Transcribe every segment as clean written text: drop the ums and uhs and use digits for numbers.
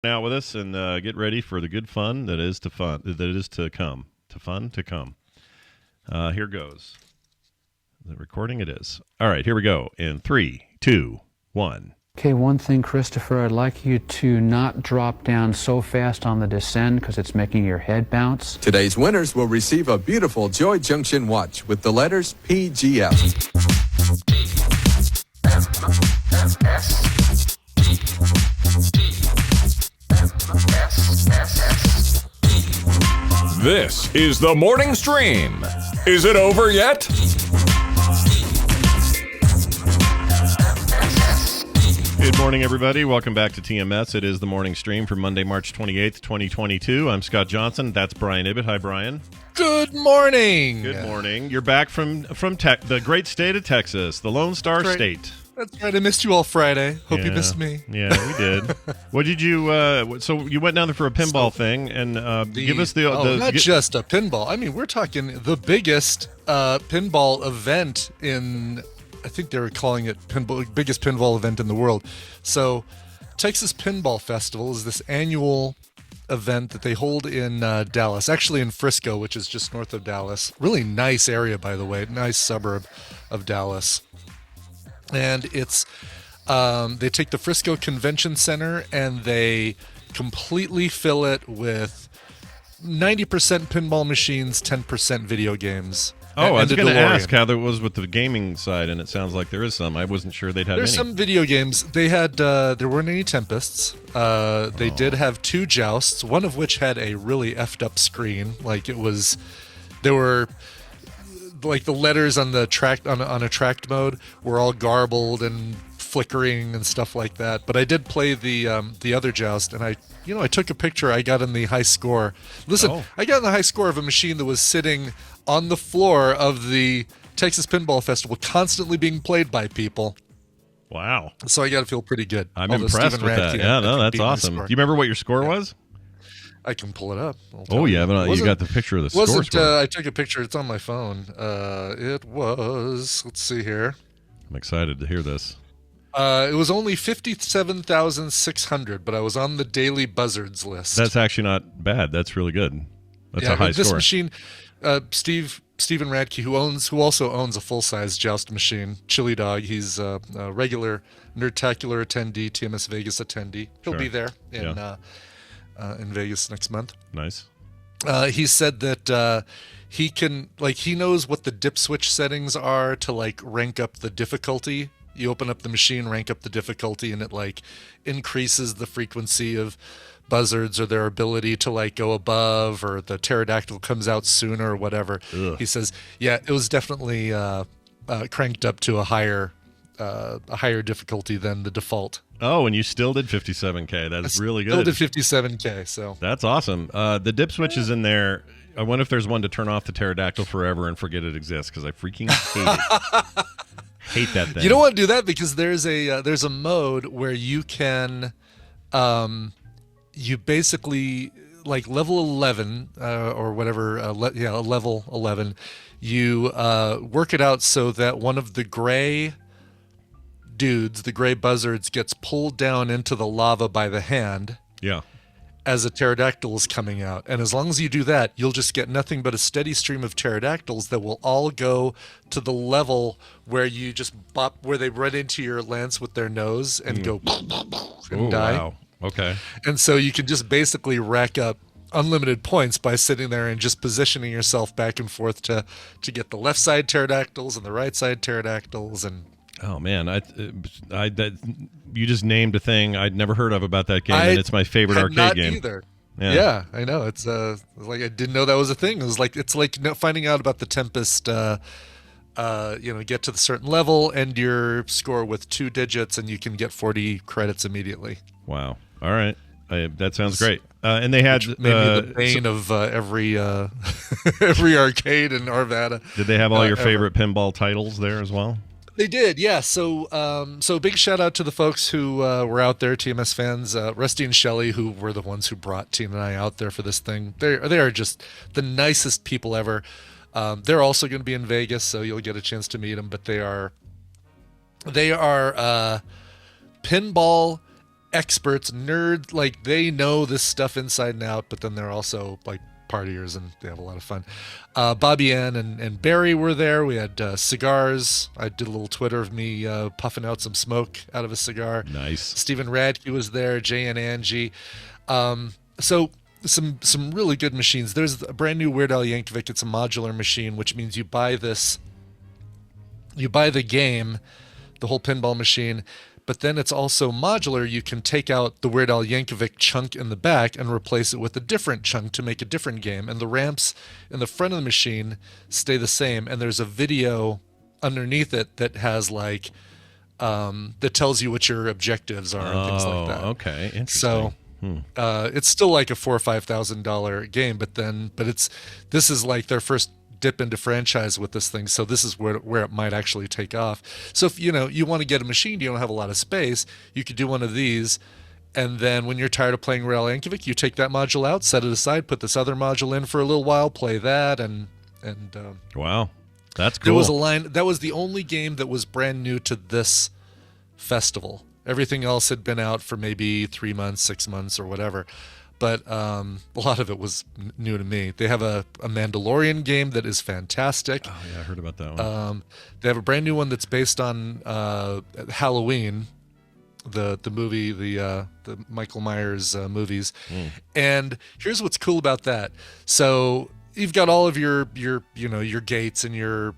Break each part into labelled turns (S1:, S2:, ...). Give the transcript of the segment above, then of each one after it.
S1: Out with us and get ready for the good fun that is to come. Here goes. The recording it is. All right, here we go. In 3, 2, 1.
S2: Okay, one thing, Christopher, I'd like you to not drop down so fast on the descend because it's making your head bounce.
S3: Today's winners will receive a beautiful Joy Junction watch with the letters PGF.
S4: This is the morning stream. Is it over yet?
S1: Good morning, everybody. Welcome back to TMS. It is the morning stream for Monday, March 28th, 2022. I'm Scott Johnson. That's Brian Ibbett. Hi, Brian.
S5: Good morning.
S1: Good morning. You're back from the great state of Texas, the Lone Star State.
S5: That's right. I missed you all Friday. Hope you missed me.
S1: Yeah, we did. What did you? So you went down there for a pinball thing, and give us
S5: not just a pinball. I mean, we're talking the biggest pinball event in. I think they were calling it biggest pinball event in the world. So, Texas Pinball Festival is this annual event that they hold in Dallas, actually in Frisco, which is just north of Dallas. Really nice area, by the way, nice suburb of Dallas. And it's they take the Frisco Convention Center and they completely fill it with 90% pinball machines, 10% video games.
S1: Oh, I was going to ask how there was with the gaming side, and it sounds like there is some. I wasn't sure they'd have
S5: There's
S1: any.
S5: some video games. They had there weren't any Tempests. They did have 2 Jousts, one of which had a really effed up screen. Like there were like the letters on the track on a tracked mode were all garbled and flickering and stuff like that. But I did play the other Joust, and I took a picture. I got in the high score. Listen, I got in the high score of a machine that was sitting on the floor of the Texas Pinball Festival, constantly being played by people.
S1: Wow!
S5: So I got to feel pretty good.
S1: I'm impressed with that. Yeah, no, that's awesome. Do you remember what your score was?
S5: I can pull it up.
S1: Oh yeah, but you got the picture of the score.
S5: I took a picture. It's on my phone. It was. Let's see here.
S1: I'm excited to hear this.
S5: It was only 57,600, but I was on the daily buzzards list.
S1: That's actually not bad. That's really good. That's a high score.
S5: This machine, Steven Radke, who also owns a full-size Joust machine, Chili Dog. He's a regular Nerdtacular attendee, TMS Vegas attendee. He'll be there in Vegas next month.
S1: Nice.
S5: He said that he knows what the dip switch settings are to rank up the difficulty. You open up the machine, rank up the difficulty, and it increases the frequency of buzzards or their ability to go above, or the pterodactyl comes out sooner or whatever. Ugh. He says, it was definitely cranked up to a higher difficulty than the default.
S1: Oh, and you still did 57K. That's really good.
S5: Still did 57K. So that's
S1: awesome. The dip switch is in there. I wonder if there's one to turn off the pterodactyl forever and forget it exists, because I freaking hate it. Hate that thing.
S5: You don't want to do that, because there's a mode where you can you basically level 11 or whatever level 11, you work it out so that one of the gray dudes, the gray buzzards, gets pulled down into the lava by the hand.
S1: Yeah.
S5: As a pterodactyl is coming out. And as long as you do that, you'll just get nothing but a steady stream of pterodactyls that will all go to the level where you just where they run into your lance with their nose and go and die.
S1: Wow. Okay.
S5: And so you can just basically rack up unlimited points by sitting there and just positioning yourself back and forth to get the left side pterodactyls and the right side pterodactyls. And
S1: oh man, you just named a thing I'd never heard of about that game, and it's my favorite arcade game.
S5: Either. Yeah, I know. It's I didn't know that was a thing. It's like finding out about the Tempest. Get to the certain level, end your score with 2 digits, and you can get 40 credits immediately.
S1: Wow! All right, that sounds great. And they had
S5: maybe the bane of every every arcade in Arvada.
S1: Did they have all your favorite pinball titles there as well?
S5: They did, yeah. So big shout out to the folks who were out there, TMS fans, Rusty and Shelley, who were the ones who brought Tina and I out there for this thing. They are just the nicest people ever. They're also going to be in Vegas, so you'll get a chance to meet them. But they are pinball experts, nerds, like they know this stuff inside and out, but then they're also like partiers and they have a lot of fun. Bobby Ann and Barry were there. We had cigars. I did a little Twitter of me puffing out some smoke out of a cigar.
S1: Nice.
S5: Stephen Radke was there, Jay and Angie. So some really good machines. There's a brand new Weird Al Yankovic. It's a modular machine, which means you buy the game, the whole pinball machine, but then it's also modular. You can take out the Weird Al Yankovic chunk in the back and replace it with a different chunk to make a different game. And the ramps in the front of the machine stay the same. And there's a video underneath it that has like, that tells you what your objectives are and things like that.
S1: Okay. Interesting.
S5: So it's still like a $4,000 or $5,000 game, but this is like their first dip into franchise with this thing, so this is where it might actually take off. So if you want to get a machine, you don't have a lot of space, you could do one of these, and then when you're tired of playing Real Yankovic, you take that module out, set it aside, put this other module in for a little while, play that, and
S1: wow, that's cool.
S5: There was a line that was the only game that was brand new to this festival. Everything else had been out for maybe 3 months, 6 months, or whatever. But a lot of it was new to me. They have a Mandalorian game that is fantastic.
S1: Oh, yeah, I heard about that one.
S5: They have a brand new one that's based on Halloween, the movie, the Michael Myers movies. And here's what's cool about that. So you've got all of your gates and your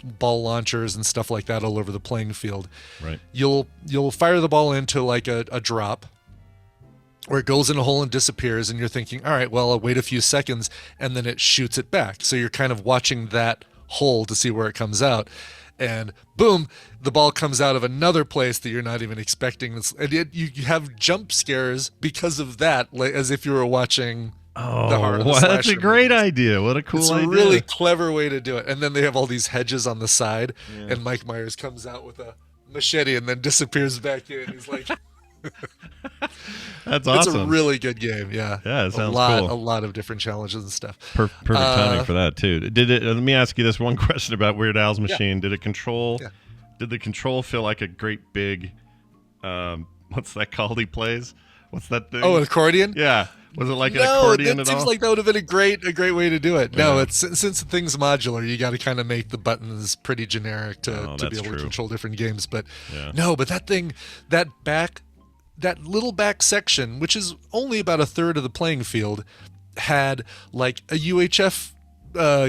S5: ball launchers and stuff like that all over the playing field.
S1: Right.
S5: You'll fire the ball into like a drop, where it goes in a hole and disappears, and you're thinking, all right, well, I'll wait a few seconds, and then it shoots it back. So you're kind of watching that hole to see where it comes out. And boom, the ball comes out of another place that you're not even expecting. And you have jump scares because of that, like, as if you were watching the horror.
S1: Well, that's a great idea. What a cool idea.
S5: It's a really clever way to do it. And then they have all these hedges on the side, and Mike Myers comes out with a machete and then disappears back in. He's like...
S1: That's awesome.
S5: It's a really good game. Yeah,
S1: it sounds
S5: cool.
S1: A
S5: lot of different challenges and stuff.
S1: Perfect timing for that too. Let me ask you this one question about Weird Al's machine.
S5: Yeah.
S1: Did it control? Yeah. Did the control feel like a great big? What's that called? He plays. What's that thing?
S5: Oh, an accordion.
S1: Yeah. Was it like an accordion at all?
S5: It seems like that would have been a great way to do it. No, it's since the thing's modular, you got to kind of make the buttons pretty generic to be able to control different games. But but that thing, that little back section, which is only about a third of the playing field, had like a UHF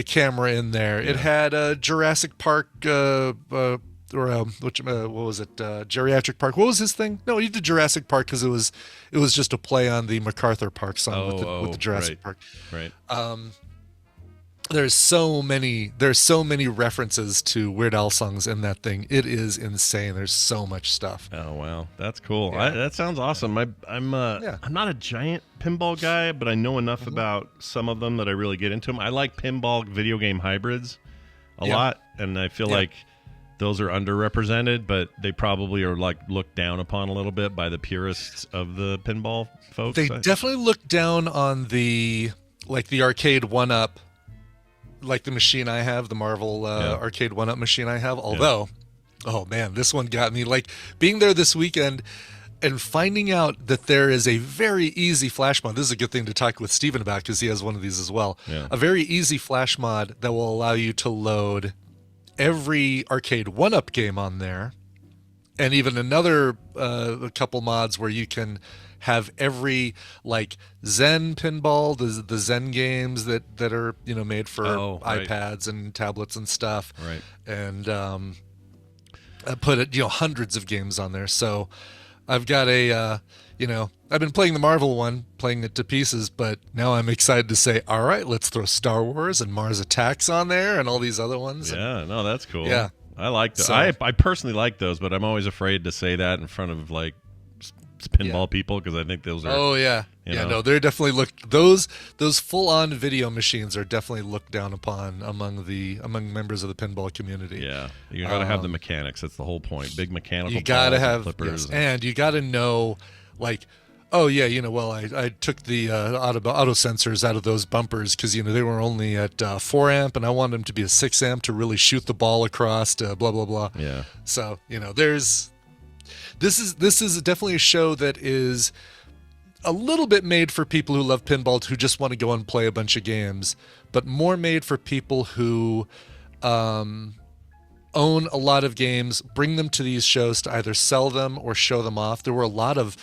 S5: camera in there. Yeah. It had a Jurassic Park what was it? Geriatric Park. What was his thing? No, he did Jurassic Park because it was just a play on the MacArthur Park song with the Jurassic Park.
S1: Right.
S5: There's so many references to Weird Al songs in that thing. It is insane. There's so much stuff.
S1: Oh wow, that's cool. Yeah. That sounds awesome. I'm not a giant pinball guy, but I know enough about some of them that I really get into them. I like pinball video game hybrids a lot, and I feel like those are underrepresented, but they probably are like looked down upon a little bit by the purists of the pinball folks.
S5: They definitely look down on the arcade 1-up. Like the machine I have, the Marvel arcade 1-up machine I have. Although, oh man, this one got me. Like being there this weekend and finding out that there is a very easy flash mod. This is a good thing to talk with Steven about because he has one of these as well. Yeah. A very easy flash mod that will allow you to load every arcade 1-up game on there, and even another a couple mods where you can have every like Zen pinball, the Zen games that are made for iPads and tablets and stuff,
S1: right? And
S5: I put hundreds of games on there. So I've got I've been playing the Marvel one, playing it to pieces, but now I'm excited to say, all right, let's throw Star Wars and Mars Attacks on there and all these other ones.
S1: Yeah, no, that's cool.
S5: Yeah,
S1: I like those. I personally like those, but I'm always afraid to say that in front of like pinball people because I think those are.
S5: Oh yeah, no, they're definitely those full-on video machines are definitely looked down upon among members of the pinball community.
S1: Yeah, you gotta have the mechanics. That's the whole point. Big mechanical.
S5: You gotta have
S1: flippers,
S5: and you gotta know like. Oh yeah, I took the auto sensors out of those bumpers because they were only at 4 amp, and I wanted them to be a 6 amp to really shoot the ball across to blah blah blah.
S1: Yeah.
S5: So there's This is definitely a show that is a little bit made for people who love pinball, who just want to go and play a bunch of games, but more made for people who own a lot of games, bring them to these shows to either sell them or show them off. There were a lot of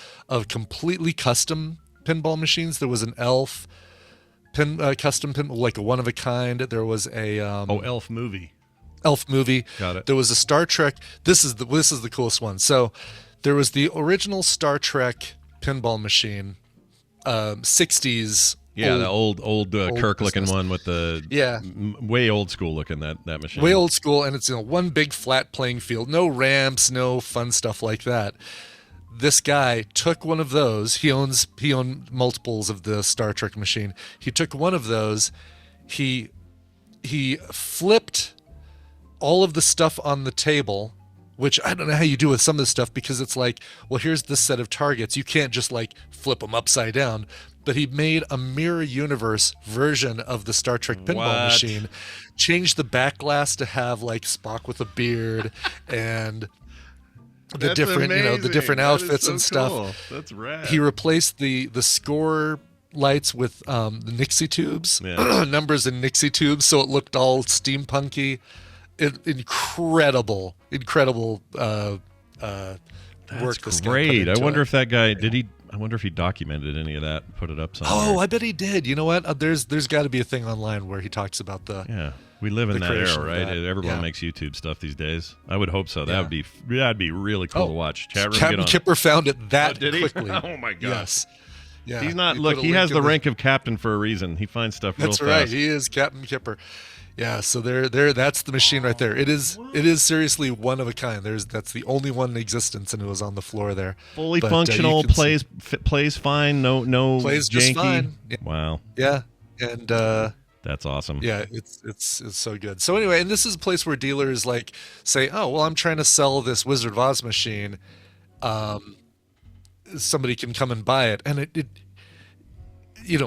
S5: completely custom pinball machines. There was an Elf custom pinball, like a one of a kind. There was a
S1: Elf movie.
S5: Elf movie.
S1: Got it.
S5: There was a Star Trek. This is the coolest one. So there was the original Star Trek pinball machine, 60s.
S1: Yeah, the old Kirk-looking one with the way old school looking that machine.
S5: Way old school, and it's one big flat playing field, no ramps, no fun stuff like that. This guy took one of those. He owned multiples of the Star Trek machine. He took one of those. He flipped all of the stuff on the table, which I don't know how you do with some of this stuff, because it's like, well, here's this set of targets. You can't just like flip them upside down. But he made a mirror universe version of the Star Trek pinball machine, changed the back glass to have like Spock with a beard and the different outfits and stuff.
S1: Cool. That's rad.
S5: He replaced the score lights with the Nixie tubes, numbers in Nixie tubes, so it looked all steampunky. Incredible work.
S1: That's great. I wonder if that guy I wonder if he documented any of that and put it up somewhere.
S5: Oh, I bet he did. You know what? There's got to be a thing online where he talks about the.
S1: Yeah, we live in that era, right? Everyone makes YouTube stuff these days. I would hope so. That'd be really cool to watch. Chat room,
S5: Captain Kipper found it that quickly.
S1: Oh my gosh.
S5: Yes. Yeah.
S1: He's not. Look, he has the rank of captain for a reason. He finds stuff real fast.
S5: That's right. He is Captain Kipper. Yeah, so there. That's the machine right there. It is seriously one of a kind. That's the only one in existence, and it was on the floor there.
S1: Fully functional, plays fine. No
S5: plays
S1: janky.
S5: Just fine. Yeah.
S1: Wow.
S5: Yeah, and
S1: that's awesome.
S5: Yeah, it's so good. So anyway, and this is a place where dealers like say, oh well, I'm trying to sell this Wizard of Oz machine. Somebody can come and buy it, and it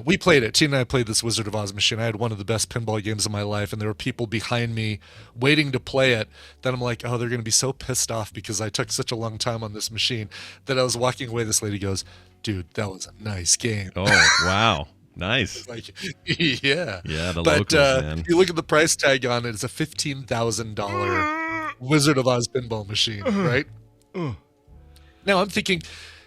S5: we played it. Tina and I played this Wizard of Oz machine. I had one of the best pinball games of my life, and there were people behind me waiting to play it. Then I'm like, oh, they're going to be so pissed off because I took such a long time on this machine that I was walking away. This lady goes, dude, that was a nice game.
S1: Oh, wow. Nice.
S5: Like, yeah.
S1: Yeah, locals, man.
S5: If you look at the price tag on it, it's a $15,000 Wizard of Oz pinball machine, right? Now I'm thinking,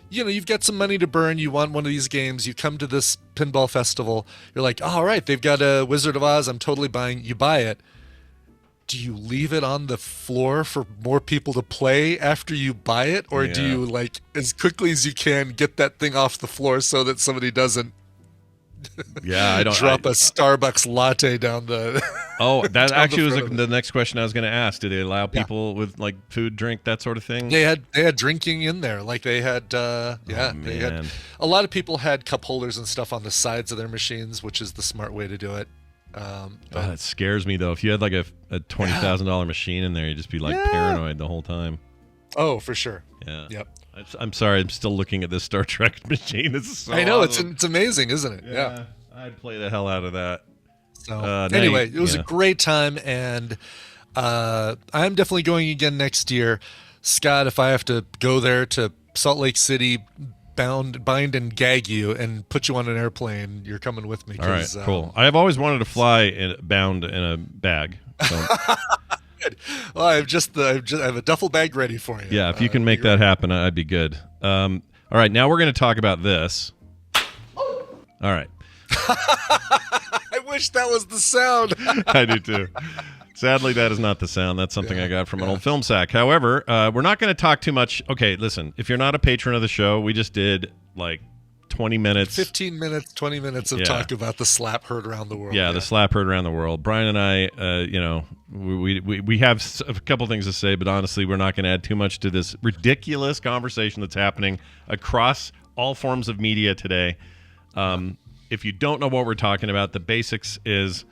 S5: you've got some money to burn. You want one of these games. You come to this pinball festival. You're like, oh, all right, they've got a Wizard of Oz. I'm totally buying. You buy it. Do you leave it on the floor for more people to play after you buy it? Or do you, like, as quickly as you can, get that thing off the floor so that somebody doesn't drop a Starbucks latte down the...
S1: Oh, that actually was the next question I was going to ask. Did they allow people with like food, drink, that sort of thing?
S5: They had drinking in there. Like they had, they had. A lot of people had cup holders and stuff on the sides of their machines, which is the smart way to do it.
S1: That scares me though. If you had like a $20,000 machine in there, you'd just be like paranoid the whole time.
S5: Oh, for sure.
S1: Yeah.
S5: Yep.
S1: I'm sorry. I'm still looking at this Star Trek machine. It's so
S5: I know
S1: awesome.
S5: it's amazing, isn't it? Yeah.
S1: I'd play the hell out of that.
S5: So anyway, it was a great time, and I'm definitely going again next year. Scott, if I have to go there to Salt Lake City, bind and gag you and put you on an airplane, you're coming with me.
S1: All right, cool. I have always wanted to fly bound in a bag. So.
S5: Good. Well, I have a duffel bag ready for you.
S1: Yeah, if you can make that happen, I'd be good. All right, now we're going to talk about this. All right.
S5: I wish that was the sound.
S1: I do too. Sadly, that is not the sound. That's something I got from an old film sack. However, we're not going to talk too much. Okay, listen, if you're not a patron of the show, we just did like 20 minutes.
S5: 15 minutes, 20 minutes of talk about the slap heard around the world.
S1: Yeah, the slap heard around the world. Brian and I, we have a couple things to say, but honestly, we're not going to add too much to this ridiculous conversation that's happening across all forms of media today. If you don't know what we're talking about, the basics is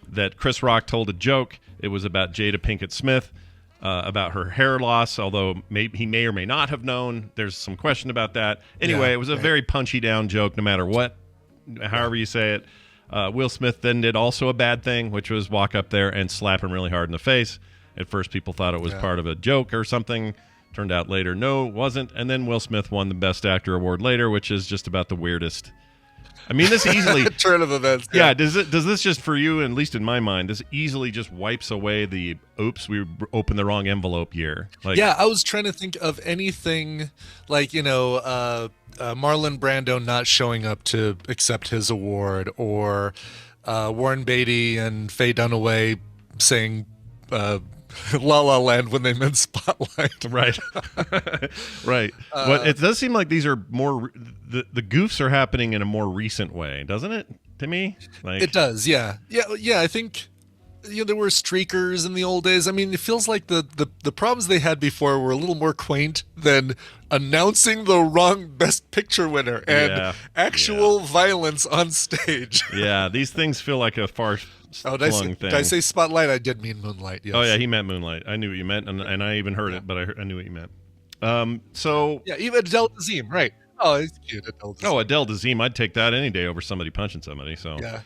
S1: that Chris Rock told a joke. It was about Jada Pinkett Smith, about her hair loss, although he may or may not have known. There's some question about that. Anyway, it was a very punchy down joke no matter what, however you say it. Will Smith then did also a bad thing, which was walk up there and slap him really hard in the face. At first, people thought it was part of a joke or something. Turned out later, no, it wasn't. And then Will Smith won the Best Actor award later, which is just about the weirdest. I mean, this easily
S5: turn of events.
S1: Yeah. Does this just for you, at least in my mind, this easily just wipes away the oops, we opened the wrong envelope year. Like,
S5: yeah, I was trying to think of anything like Marlon Brando not showing up to accept his award, or Warren Beatty and Faye Dunaway saying La La Land when they meant Spotlight.
S1: Right. Right. But it does seem like these are more the goofs are happening in a more recent way, doesn't it? To me, like
S5: it does. Yeah. I think there were streakers in the old days. I mean, it feels like the problems they had before were a little more quaint than announcing the wrong Best Picture winner and actual violence on stage.
S1: Yeah, these things feel like a far.
S5: Did I say Spotlight? I did mean Moonlight. Yes.
S1: Oh yeah, he meant Moonlight. I knew what you meant, and I even heard it, but I knew what you meant. So
S5: yeah, even Adele Dazeem, right? Oh, it's cute. Adele Dazeem.
S1: Oh, Adele Dazeem, I'd take that any day over somebody punching somebody. So
S5: yeah.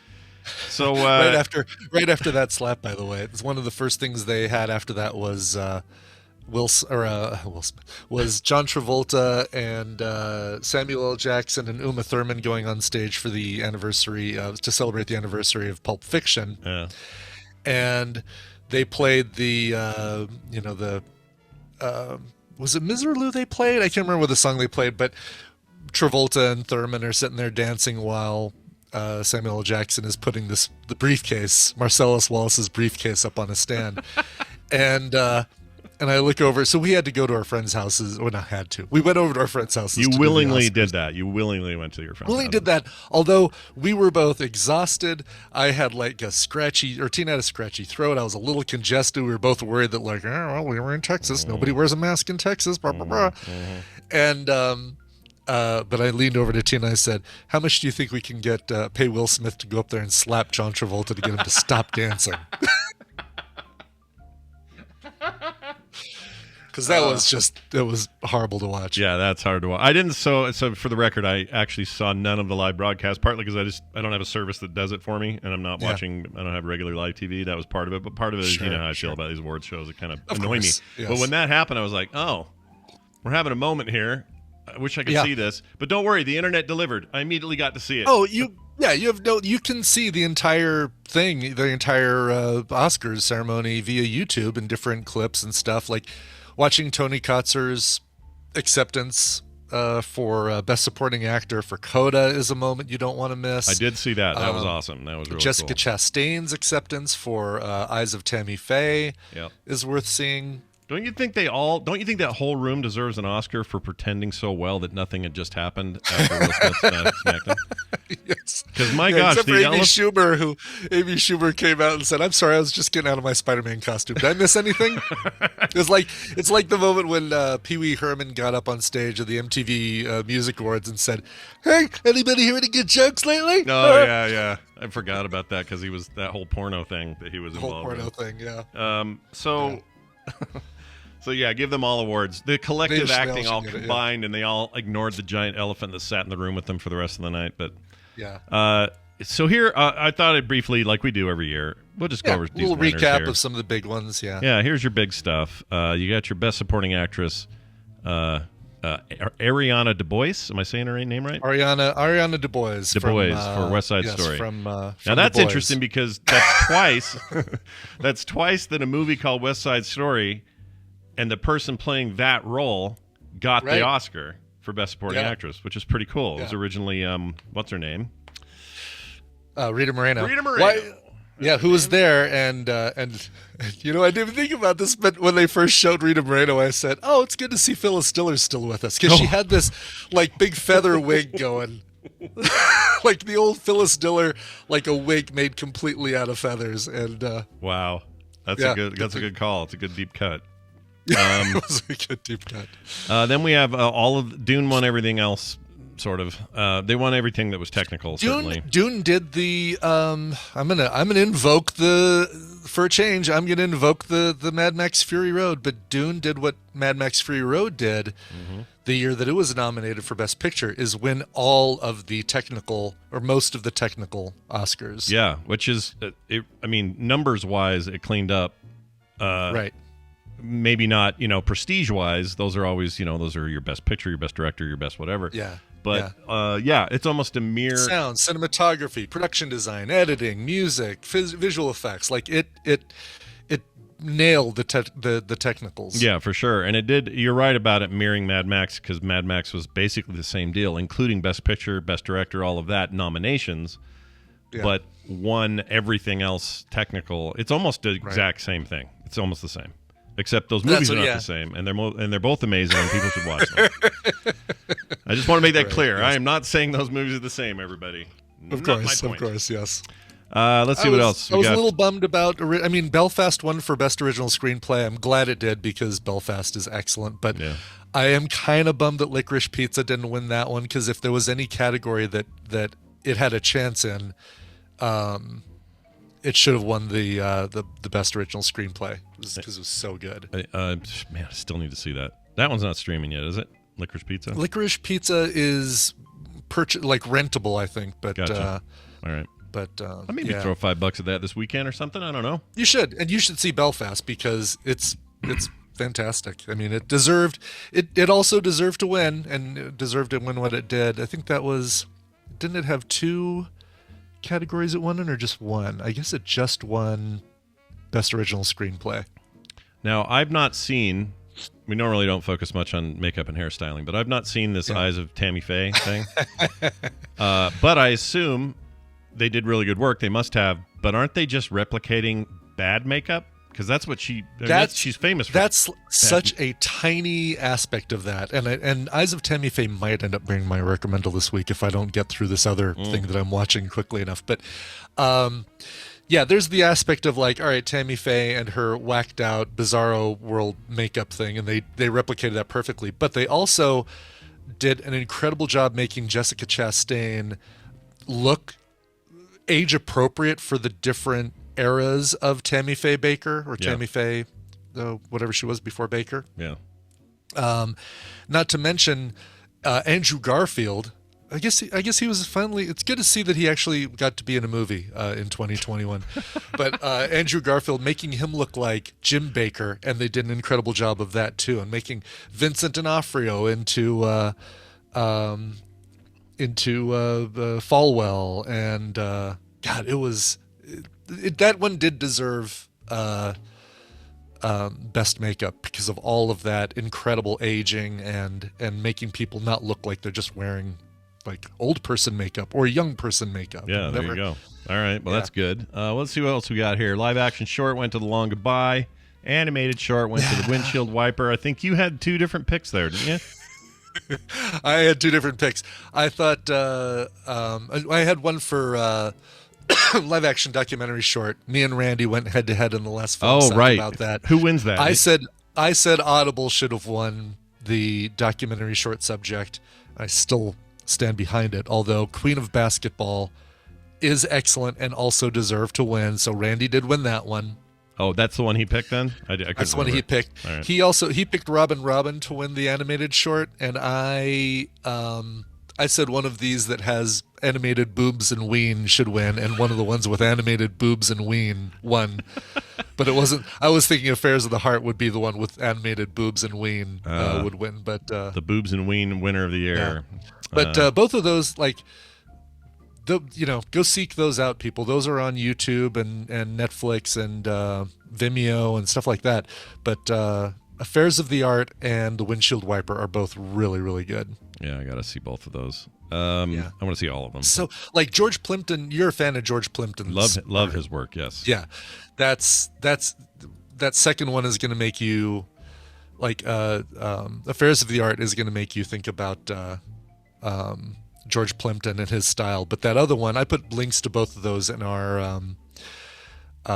S1: So
S5: right after that slap, by the way, it's one of the first things they had after that was Will Smith, was John Travolta and Samuel L. Jackson and Uma Thurman going on stage for the anniversary to celebrate the anniversary of Pulp Fiction.
S1: Yeah.
S5: And they played the was it Miserlou they played? I can't remember what the song they played, but Travolta and Thurman are sitting there dancing while Samuel L. Jackson is putting the briefcase, Marcellus Wallace's briefcase, up on a stand. And I look over. So we had to go to our friends' houses. Well, not had to. We went over to our friends' houses.
S1: You willingly did that. You willingly went to your friends'
S5: house. Did that. Although we were both exhausted. I had like a Tina had a scratchy throat. I was a little congested. We were both worried that like, we were in Texas. Nobody wears a mask in Texas. Blah, blah, blah. And, but I leaned over to Tina and I said, how much do you think we can get, pay Will Smith to go up there and slap John Travolta to get him to stop dancing? Because that was horrible to watch.
S1: Yeah, that's hard to watch. I didn't. So for the record, I actually saw none of the live broadcast. Partly because I don't have a service that does it for me, and I'm not watching. I don't have regular live TV. That was part of it. But part of it is how I feel about these award shows. It kind of annoy me. Yes. But when that happened, I was like, oh, we're having a moment here. I wish I could see this. But don't worry, the internet delivered. I immediately got to see it.
S5: Oh, you can see the entire thing, the entire Oscars ceremony via YouTube and different clips and stuff. Like watching Tony Kotzer's acceptance for Best Supporting Actor for Coda is a moment you don't want to miss.
S1: I did see that. That was awesome. That was really
S5: Jessica
S1: cool.
S5: Chastain's acceptance for Eyes of Tammy Faye is worth seeing.
S1: Don't you think that whole room deserves an Oscar for pretending so well that nothing had just happened after Will Smith smacked him?
S5: Yes.
S1: Because my gosh,
S5: except for Amy Schumer came out and said, "I'm sorry, I was just getting out of my Spider-Man costume. Did I miss anything?" It's like the moment when Pee Wee Herman got up on stage at the MTV Music Awards and said, "Hey, anybody hear any good jokes lately?"
S1: Oh yeah. I forgot about that because he was that whole porno thing that he was involved in.
S5: The whole porno thing, yeah.
S1: So yeah, give them all awards. The collective acting all combined, and they all ignored the giant elephant that sat in the room with them for the rest of the night. But
S5: yeah.
S1: So here, I thought I'd briefly, like we do every year, we'll just go over
S5: a little recap of some of the big ones. Yeah.
S1: Yeah. Here's your big stuff. You got your Best Supporting Actress, Ariana DeBose. Am I saying her name right?
S5: Ariana DeBose.
S1: For West Side Story.
S5: Now
S1: that's interesting because that's twice. That's twice that a movie called West Side Story, and the person playing that role got the Oscar for Best Supporting Actress, which is pretty cool. It was originally what's her name?
S5: Rita Moreno.
S1: Why,
S5: who was there, and I didn't even think about this, but when they first showed Rita Moreno, I said, "Oh, it's good to see Phyllis Diller still with us," because she had this like big feather wig going, like the old Phyllis Diller, like a wig made completely out of feathers. And
S1: wow, that's a good call. It's a good deep cut.
S5: It was a good deep cut.
S1: Then we have all of Dune won everything else. Sort of. They won everything that was technical. Certainly,
S5: Dune did the. I'm gonna invoke for a change. I'm gonna invoke the Mad Max Fury Road. But Dune did what Mad Max Fury Road did the year that it was nominated for Best Picture, is win all of the technical or most of the technical Oscars.
S1: Yeah, which is, numbers wise, it cleaned up.
S5: Right.
S1: maybe not, prestige-wise. Those are always, those are your best picture, your best director, your best whatever.
S5: Yeah.
S1: But, it's almost a mere...
S5: Sound, cinematography, production design, editing, music, visual effects. Like, it nailed the technicals.
S1: Yeah, for sure. And it did. You're right about it mirroring Mad Max, because Mad Max was basically the same deal, including Best Picture, Best Director, all of that nominations, but won everything else technical. It's almost the exact same thing. It's almost the same, except those movies are not the same, and they're both amazing, and people should watch them. I just want to make that clear. Yes. I am not saying those movies are the same, everybody.
S5: Of course, yes.
S1: Let's see what else.
S5: I was a little bummed about. Belfast won for Best Original Screenplay. I'm glad it did, because Belfast is excellent. But I am kind of bummed that Licorice Pizza didn't win that one, because if there was any category that it had a chance in, it should have won the Best Original Screenplay, because it was so good.
S1: I still need to see that. That one's not streaming yet, is it? Licorice Pizza.
S5: Licorice Pizza is rentable, I think. But
S1: gotcha. All right.
S5: But
S1: I maybe throw $5 at that this weekend or something. I don't know.
S5: You should, and you should see Belfast, because it's fantastic. I mean, it deserved. It also deserved to win, and it deserved to win what it did. I think that was. Didn't it have 2 categories it won in, or just one? I guess it just won Best Original Screenplay.
S1: Now, I've not seen. We normally don't focus much on makeup and hairstyling, but I've not seen this Eyes of Tammy Faye thing. But I assume they did really good work. They must have. But aren't they just replicating bad makeup? Because that's what she's famous for.
S5: That's such a tiny aspect of that. And Eyes of Tammy Faye might end up being my recommendal this week if I don't get through this other thing that I'm watching quickly enough. But there's the aspect of all right, Tammy Faye and her whacked out Bizarro World makeup thing, and they replicated that perfectly. But they also did an incredible job making Jessica Chastain look age appropriate for the different eras of Tammy Faye Baker, or Tammy Faye, whatever she was before Baker.
S1: Yeah.
S5: Not to mention Andrew Garfield. I guess he was finally. It's good to see that he actually got to be in a movie in 2021. But Andrew Garfield, making him look like Jim Baker, and they did an incredible job of that too, and making Vincent D'Onofrio into Falwell, and God, it was that one did deserve best makeup, because of all of that incredible aging and making people not look like they're just wearing old person makeup or young person makeup.
S1: Yeah, there you go. All right, well, that's good. Let's see what else we got here. Live action short went to The Long Goodbye. Animated short went to The Windshield Wiper. I think you had 2 different picks there, didn't you?
S5: I had 2 different picks. I thought I had one for live action documentary short. Me and Randy went head to head in the last film about that.
S1: Who wins that?
S5: I said Audible should have won the documentary short subject. I still stand behind it, although Queen of Basketball is excellent and also deserved to win. So Randy did win that one.
S1: Oh, that's the one he picked then?
S5: That's the one he picked.
S1: Right.
S5: He picked Robin to win the animated short, and I said one of these that has animated boobs and Ween should win, and one of the ones with animated boobs and Ween won. But it wasn't. I was thinking Affairs of the Heart would be the one with animated boobs and Ween would win. But
S1: the Boobs and Ween winner of the year.
S5: Yeah. But both of those, go seek those out, people. Those are on YouTube and Netflix and Vimeo and stuff like that. But Affairs of the Art and The Windshield Wiper are both really, really good.
S1: Yeah, I got to see both of those. I want to see all of them.
S5: So, George Plimpton, you're a fan of George Plimpton's
S1: love his work. Yes.
S5: Yeah, that second one is going to make you Affairs of the Art is going to make you think about George Plimpton and his style. But that other one, I put links to both of those in our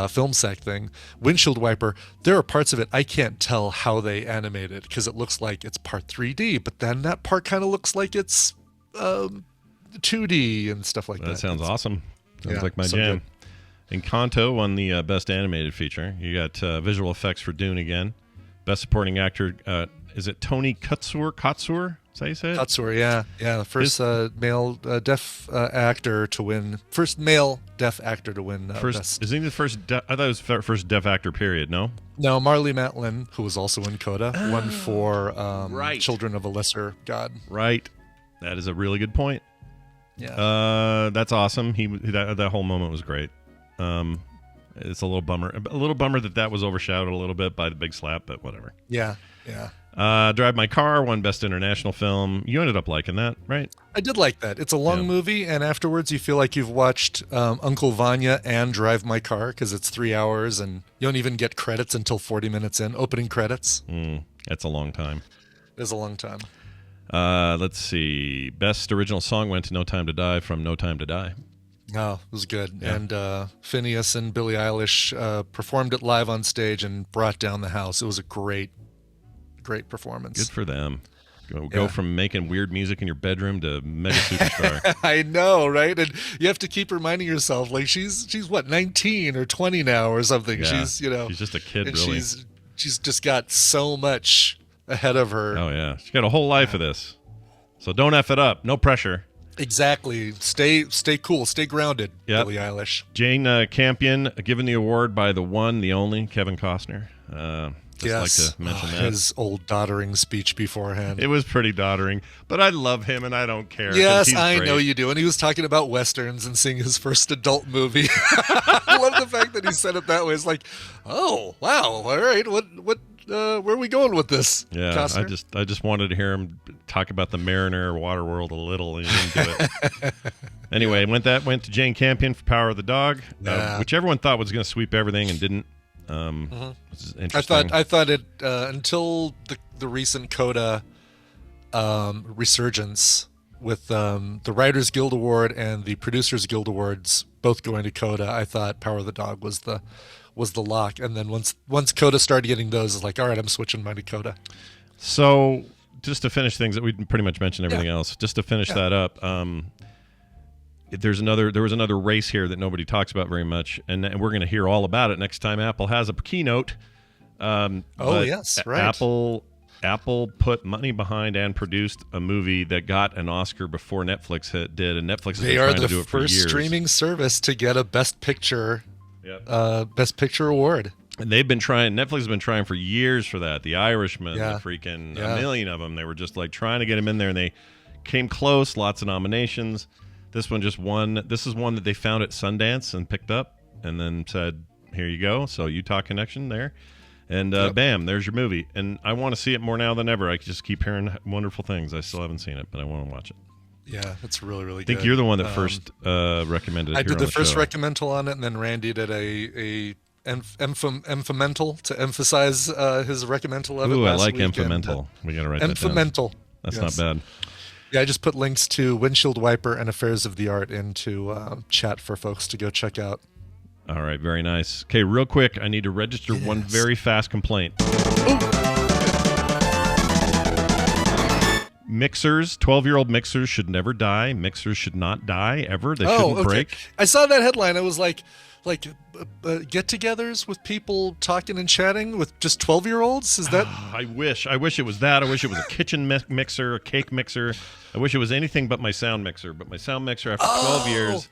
S5: film sack thing. Windshield Wiper, there are parts of it I can't tell how they animate it, because it looks like it's part 3D, but then that part kind of looks like it's 2D and stuff like that.
S1: That sounds awesome. Sounds like my jam. Good. Encanto won the Best Animated Feature. You got visual effects for Dune again. Best Supporting Actor, is it Tony Kotsur? Is that how you say it?
S5: Kotsur, yeah. The first male deaf actor to win. First male deaf actor to win. Best.
S1: Isn't he the first? I thought it was first deaf actor. Period. No.
S5: No, Marley Matlin, who was also in Coda, won for
S1: right.
S5: Children of a Lesser God.
S1: Right. That is a really good point.
S5: Yeah.
S1: That's awesome. That whole moment was great. It's a little bummer that was overshadowed a little bit by the big slap, but whatever.
S5: Yeah.
S1: Drive My Car won Best International Film. You ended up liking that, right?
S5: I did like that. It's a long movie, and afterwards you feel like you've watched Uncle Vanya and Drive My Car because it's 3 hours, and you don't even get credits until 40 minutes in, opening credits.
S1: That's a long time.
S5: It is a long time.
S1: Let's see. Best Original Song went to No Time to Die from No Time to Die.
S5: Oh, it was good. Yeah. And Phineas and Billie Eilish performed it live on stage and brought down the house. It was a great performance.
S1: Good for them. Go from making weird music in your bedroom to mega superstar.
S5: I know, right? And you have to keep reminding yourself, like she's what, 19 or 20 now or something.
S1: Yeah.
S5: She's
S1: just a kid,
S5: and
S1: really.
S5: She's just got so much ahead of her.
S1: Oh yeah, she's got a whole life of this. So don't F it up. No pressure.
S5: Exactly. Stay cool. Stay grounded.
S1: Yep.
S5: Billie Eilish.
S1: Jane Campion given the award by the one, the only Kevin Costner. Like to mention that.
S5: His old doddering speech beforehand.
S1: It was pretty doddering, but I love him and I don't care.
S5: Yes, I know you do. And he was talking about Westerns and seeing his first adult movie. I love the fact that he said it that way. It's like, oh, wow. All right. What, where are we going with this?
S1: Yeah, Costner? I just wanted to hear him talk about the Mariner Waterworld a little, and he didn't do it. Anyway, went to Jane Campion for Power of the Dog, which everyone thought was going to sweep everything and didn't. Which is interesting.
S5: I thought it until the recent Coda resurgence with the Writers Guild Award and the Producers Guild Awards both going to Coda. I thought Power of the Dog was the lock, and then once Coda started getting those, it's like, all right, I'm switching mine to Coda.
S1: So just to finish things, that we pretty much mentioned everything else. Just to finish that up, there was another race here that nobody talks about very much, and we're going to hear all about it next time Apple has a keynote.
S5: Yes, right.
S1: Apple put money behind and produced a movie that got an Oscar before Netflix did, and Netflix has been trying to do it for years.
S5: They are the first streaming service to get a Best Picture award.
S1: And Netflix has been trying for years for that. The Irishman, the freaking a million of them. They were just like trying to get him in there, and they came close. Lots of nominations. This one just won. This is one that they found at Sundance and picked up, and then said, "Here you go." So Utah connection there, and bam, there's your movie. And I want to see it more now than ever. I just keep hearing wonderful things. I still haven't seen it, but I want to watch it.
S5: Yeah, it's really, really good.
S1: I think you're the one that first recommended it.
S5: I did the first
S1: show.
S5: recommendal on it, and then Randy did a emphomental to emphasize his recommendal of it.
S1: Ooh, I like emphomental. We got to write that down.
S5: Emphomental.
S1: That's not bad.
S5: Yeah, I just put links to Windshield Wiper and Affairs of the Art into chat for folks to go check out.
S1: All right, very nice. Okay, real quick, I need to register one very fast complaint. Mixers, 12-year-old mixers should never die. Mixers should not die ever. They shouldn't break.
S5: I saw that headline. I was like get-togethers with people talking and chatting with just 12-year-olds? Is that?
S1: I wish it was that. I wish it was a kitchen mixer, a cake mixer. I wish it was anything but my sound mixer. But my sound mixer, after 12 years,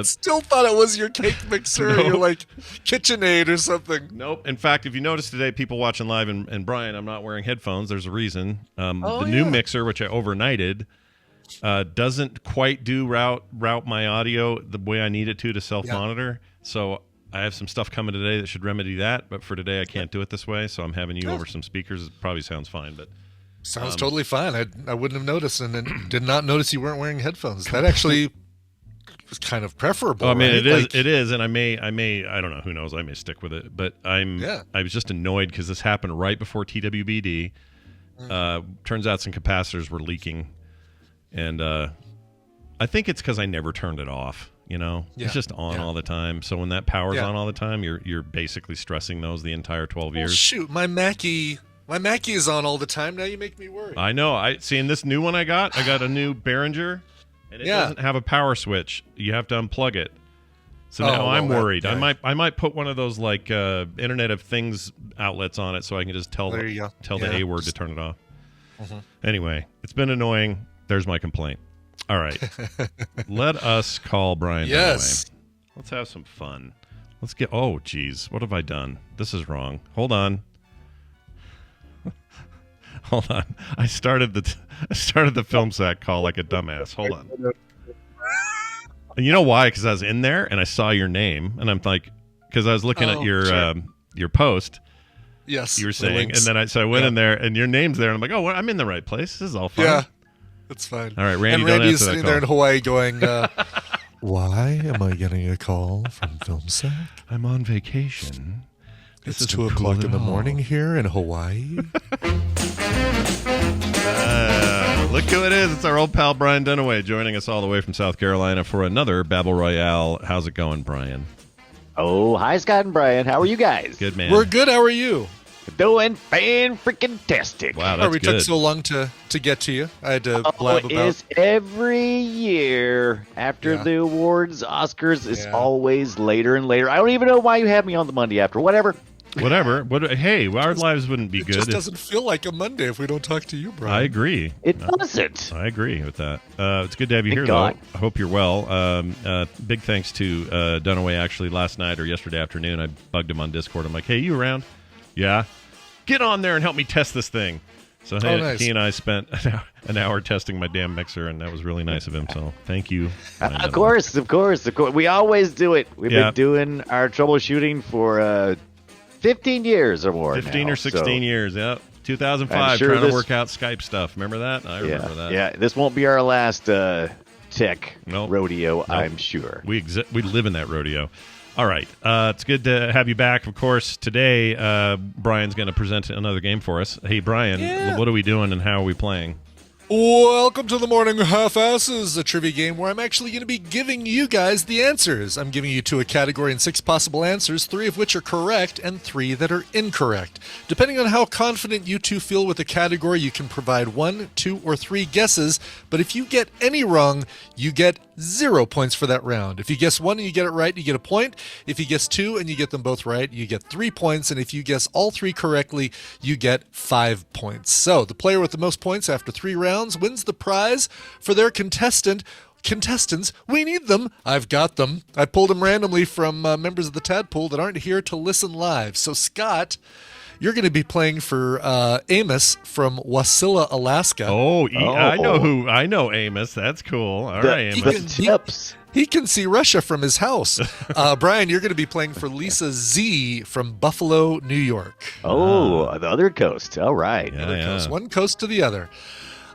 S5: still thought it was your cake mixer. Nope. You're like KitchenAid or something.
S1: Nope. In fact, if you notice today, people watching live, and Brian, I'm not wearing headphones. There's a reason. The new mixer, which I overnighted, doesn't quite route my audio the way I need it to self-monitor. So I have some stuff coming today that should remedy that. But for today, I can't do it this way. So I'm having you over some speakers. It probably sounds fine, but.
S5: Sounds totally fine. I wouldn't have noticed, and did not notice you weren't wearing headphones. That actually was kind of preferable.
S1: I mean,
S5: right?
S1: it is, and I may, I don't know, who knows? I may stick with it, but I was just annoyed because this happened right before TWBD. Turns out some capacitors were leaking, and I think it's because I never turned it off. It's just on all the time. So when that power's on all the time, you're basically stressing those the entire 12 years.
S5: Shoot, my Mackie is on all the time. Now you make me worry.
S1: I know. I see. In this new one I got a new Behringer, and it doesn't have a power switch. You have to unplug it. So now I'm worried. Yeah. I might put one of those like Internet of Things outlets on it so I can just tell the A word to turn it off. Mm-hmm. Anyway, it's been annoying. There's my complaint. All right. Let us call Brian Dunaway. Let's have some fun. Let's get... Oh, geez. What have I done? This is wrong. Hold on. Hold on. I started the film sack call like a dumbass. Hold on. And you know why? Because I was in there and I saw your name, and I'm like, because I was looking at your post.
S5: Yes.
S1: You were saying, and then I went in there, and your name's there, and I'm like, oh, well, I'm in the right place. This is all fine.
S5: Yeah, that's fine.
S1: All right, Randy.
S5: And Randy's sitting there in Hawaii going, "Why am I getting a call from Film Sack?
S1: I'm on vacation.
S5: It's 2:00 in the morning here in Hawaii."
S1: Look who it is. It's our old pal Brian Dunaway joining us all the way from South Carolina for another Babble Royale. How's it going, Brian?
S6: Oh, hi, Scott and Brian. How are you guys?
S1: Good, man.
S5: We're good. How are you?
S6: Doing fan-freaking-tastic.
S1: Wow, that's
S5: we
S1: good.
S5: took so long to get to you. I had to blab about...
S6: It's every year after the awards, Oscars, it's always later and later. I don't even know why you have me on the Monday after. Whatever.
S1: Hey, our lives wouldn't be good.
S5: It just doesn't feel like a Monday if we don't talk to you, Brian.
S1: I agree.
S6: It doesn't.
S1: I agree with that. It's good to have you here,
S6: God.
S1: though. I hope you're well. Big thanks to Dunaway, actually, last night or yesterday afternoon. I bugged him on Discord. I'm like, hey, you around? Yeah. Get on there and help me test this thing. So
S5: nice.
S1: He and I spent an hour testing my damn mixer, and that was really nice of him. So thank you.
S6: Of course. We always do it. We've been doing our troubleshooting for 15 years or more
S1: 15
S6: now,
S1: or 16 years, yep. 2005, trying to work out Skype stuff. Remember that? I remember that.
S6: Yeah, this won't be our last tech rodeo, nope. I'm sure.
S1: We live in that rodeo. All right. It's good to have you back. Of course, today Brian's going to present another game for us. Hey, Brian, what are we doing and how are we playing?
S5: Welcome to the Morning Half-Asses, a trivia game where I'm actually going to be giving you guys the answers. I'm giving you 2 a category and 6 possible answers, 3 of which are correct and 3 that are incorrect. Depending on how confident you 2 feel with the category, you can provide 1, 2, or 3 guesses, but if you get any wrong, you get 0 points for that round. If you guess 1 and you get it right, you get a point. If you guess 2 and you get them both right, you get 3 points, and if you guess all 3 correctly, you get 5 points. So, the player with the most points after 3 rounds wins the prize for their contestants. We need them. I've got them. I pulled them randomly from members of the Tadpole that aren't here to listen live. So, Scott, you're going to be playing for Amos from Wasilla, Alaska.
S1: I know Amos. That's cool. All right, Amos.
S5: He can see Russia from his house. Brian, you're going to be playing for Lisa Z from Buffalo, New York.
S6: Oh, the other coast. All right.
S5: Coast. One coast to the other.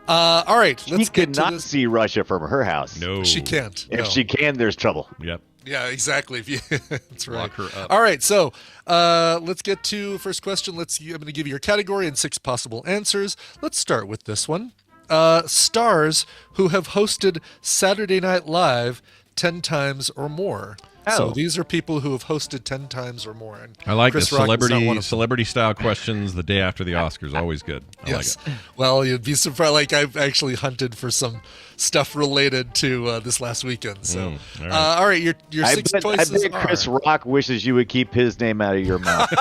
S5: All right, let's get to this.
S6: She cannot see Russia from her house.
S1: No.
S5: She can't.
S6: If she can, there's trouble.
S1: Yep.
S5: Yeah, exactly. That's right.
S1: Lock her up.
S5: All right, so let's get to first question. I'm going to give you your category and 6 possible answers. Let's start with this one. Stars who have hosted Saturday Night Live 10 times or more. So these are people who have hosted 10 times or more. And
S1: I like Chris the celebrity style questions the day after the Oscars. Always good. I like it.
S5: Well, you'd be surprised. Like, I've actually hunted for some stuff related to this last weekend. So, all right, your 6 choices
S6: I bet Chris Rock wishes you would keep his name out of your mouth.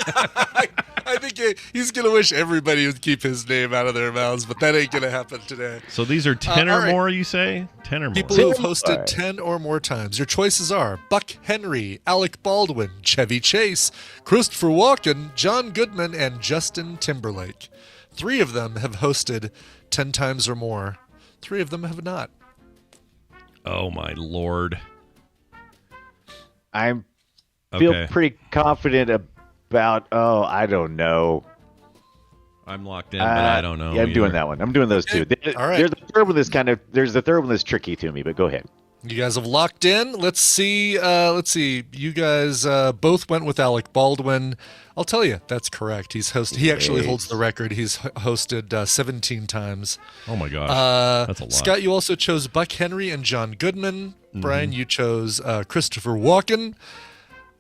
S5: I think he's going to wish everybody would keep his name out of their mouths, but that ain't going to happen today.
S1: So these are 10 or more, you say? 10 or more.
S5: People who have hosted 10 or more times. Your choices are Buck Henry, Alec Baldwin, Chevy Chase, Christopher Walken, John Goodman, and Justin Timberlake. 3 of them have hosted 10 times or more. 3 of them have not.
S1: Oh, my Lord.
S6: I feel pretty confident about, I don't know.
S1: I'm locked in, but I don't know.
S6: Yeah, I'm doing that one. I'm doing those 2.
S5: All right.
S6: There's the third one that's tricky to me, but go ahead.
S5: You guys have locked in. Let's see. You guys both went with Alec Baldwin. I'll tell you, that's correct. He actually holds the record. He's hosted 17 times.
S1: Oh my gosh, that's a lot.
S5: Scott, you also chose Buck Henry and John Goodman. Brian, you chose Christopher Walken.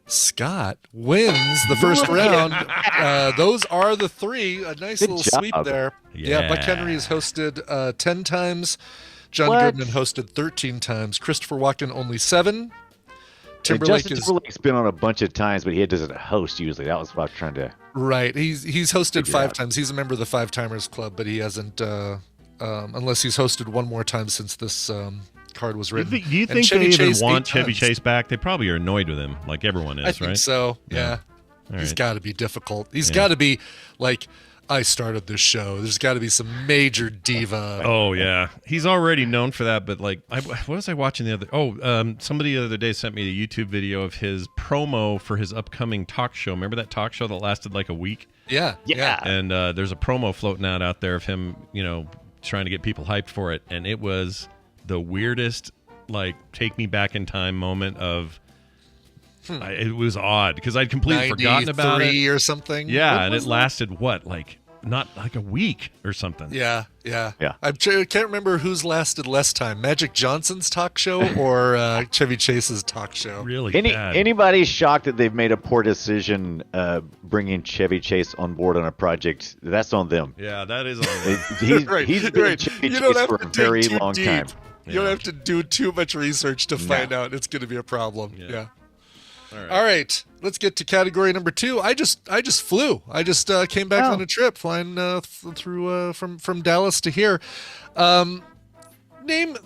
S5: Scott wins the first round. Those are the 3. A nice little sweep there. Yeah, Buck Henry has hosted 10 times. John Goodman hosted 13 times. Christopher Walken only 7.
S6: Timberlake's been on a bunch of times, but he doesn't host usually. That was what I was trying to.
S5: Right. He's hosted 5 times. He's a member of the 5 Timers Club, but he hasn't, unless he's hosted one more time since this card was written.
S1: Do you think they even want Chevy Chase back? They probably are annoyed with him, like everyone is,
S5: I think
S1: right?
S5: so, yeah. He's got to be difficult. He's got to be like, I started this show. There's got to be some major diva.
S1: Oh, yeah. He's already known for that, but like, what was I watching the other? Somebody the other day sent me a YouTube video of his promo for his upcoming talk show. Remember that talk show that lasted like a week?
S5: Yeah.
S1: And there's a promo floating out there of him, trying to get people hyped for it. And it was the weirdest, like, take me back in time moment of, it was odd because I'd completely forgotten about it
S5: or something.
S1: Yeah, and it lasted not like a week or something.
S5: Yeah. I can't remember who's lasted less time: Magic Johnson's talk show or Chevy Chase's talk show.
S1: Really bad.
S6: Anybody shocked that they've made a poor decision bringing Chevy Chase on board on a project? That's on them.
S1: Yeah, that is on them.
S6: He's been Chevy Chase for a very long time.
S5: You don't have to do too much research to find out it's going to be a problem. Yeah. All right, let's get to category number 2. I just flew. I just came back on a trip, flying through from Dallas to here. Name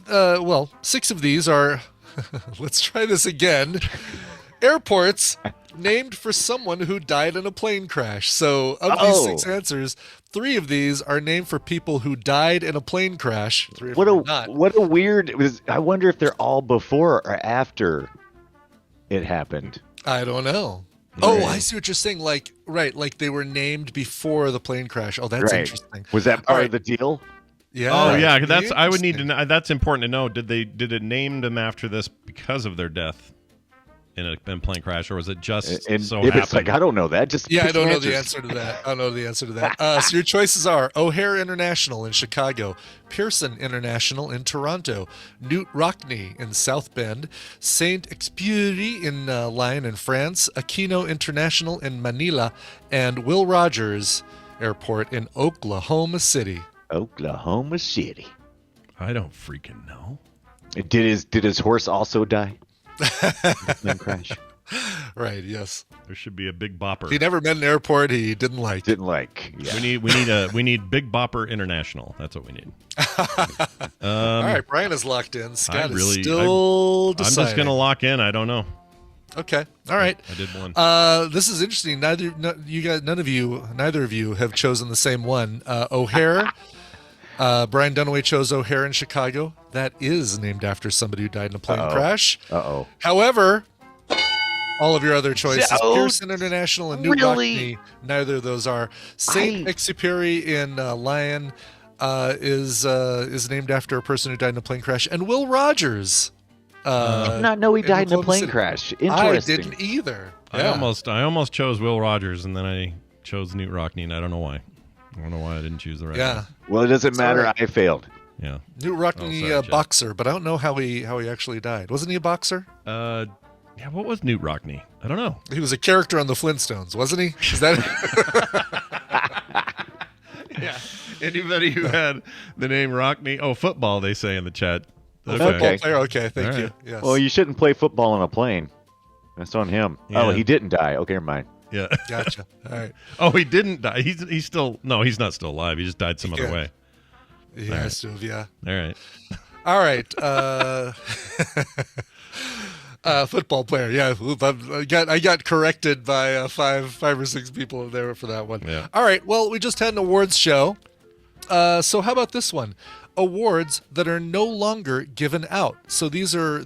S5: 6 of these are. Let's try this again. Airports named for someone who died in a plane crash. So of these 6 answers, 3 of these are named for people who died in a plane crash. 3 of them are not.
S6: What a weird. I wonder if they're all before or after it happened.
S5: I don't know. Right. Oh, I see what you're saying. Like they were named before the plane crash. Oh, that's interesting.
S6: Was that part of the deal?
S5: Yeah.
S1: Oh, yeah. That's I would need to know. That's important to know. Did it name them after this because of their death in a plane crash, or was it just so happened?
S6: It's like, I don't know that.
S5: I don't know the answer to that. So your choices are O'Hare International in Chicago, Pearson International in Toronto, Newt Rockne in South Bend, Saint-Exupéry in Lyon in France, Aquino International in Manila, and Will Rogers Airport in Oklahoma City.
S6: Oklahoma City.
S1: I don't freaking know.
S6: Did his horse also die? Plane crash.
S5: Right. Yes.
S1: There should be a Big Bopper.
S5: He never met an airport he didn't like.
S6: Yeah.
S1: We need Big Bopper International. That's what we need.
S5: All right. Brian is locked in. Scott is still deciding.
S1: I'm just gonna lock in. I don't know.
S5: Okay. All right.
S1: I did one.
S5: This is interesting. Neither of you have chosen the same one. O'Hare. Brian Dunaway chose O'Hare in Chicago. That is named after somebody who died in a plane crash. However, all of your other choices, Pearson International and Newt Rockne, neither of those are. Saint-Exupéry in Lyon is named after a person who died in a plane crash. And Will Rogers.
S6: I did not know he died in a plane crash. Interesting.
S5: I didn't either.
S1: Yeah. I almost chose Will Rogers, and then I chose Newt Rockne, and I don't know why. I don't know why I didn't choose the right one.
S6: Well, it doesn't matter. Right. I failed.
S1: Yeah.
S5: Newt Rockne, boxer, but I don't know how he actually died. Wasn't he a boxer?
S1: Yeah. What was Newt Rockne? I don't know.
S5: He was a character on the Flintstones, wasn't he? Is that?
S1: Yeah. Anybody who had the name Rockne? Oh, football. They say in the chat.
S5: Okay. Football player. Okay. Thank you. Yes.
S6: Well, you shouldn't play football on a plane. That's on him. Yeah. Oh, he didn't die. Okay, never mind.
S1: Yeah.
S5: Gotcha. All right.
S1: Oh, he didn't die. He's still he's not still alive. He just died some other way.
S5: He has to have, yeah.
S1: All right.
S5: All right. Football player. Yeah. I got corrected by five or six people there for that one.
S1: Yeah.
S5: All right. Well, we just had an awards show. So how about this one? Awards that are no longer given out. So these are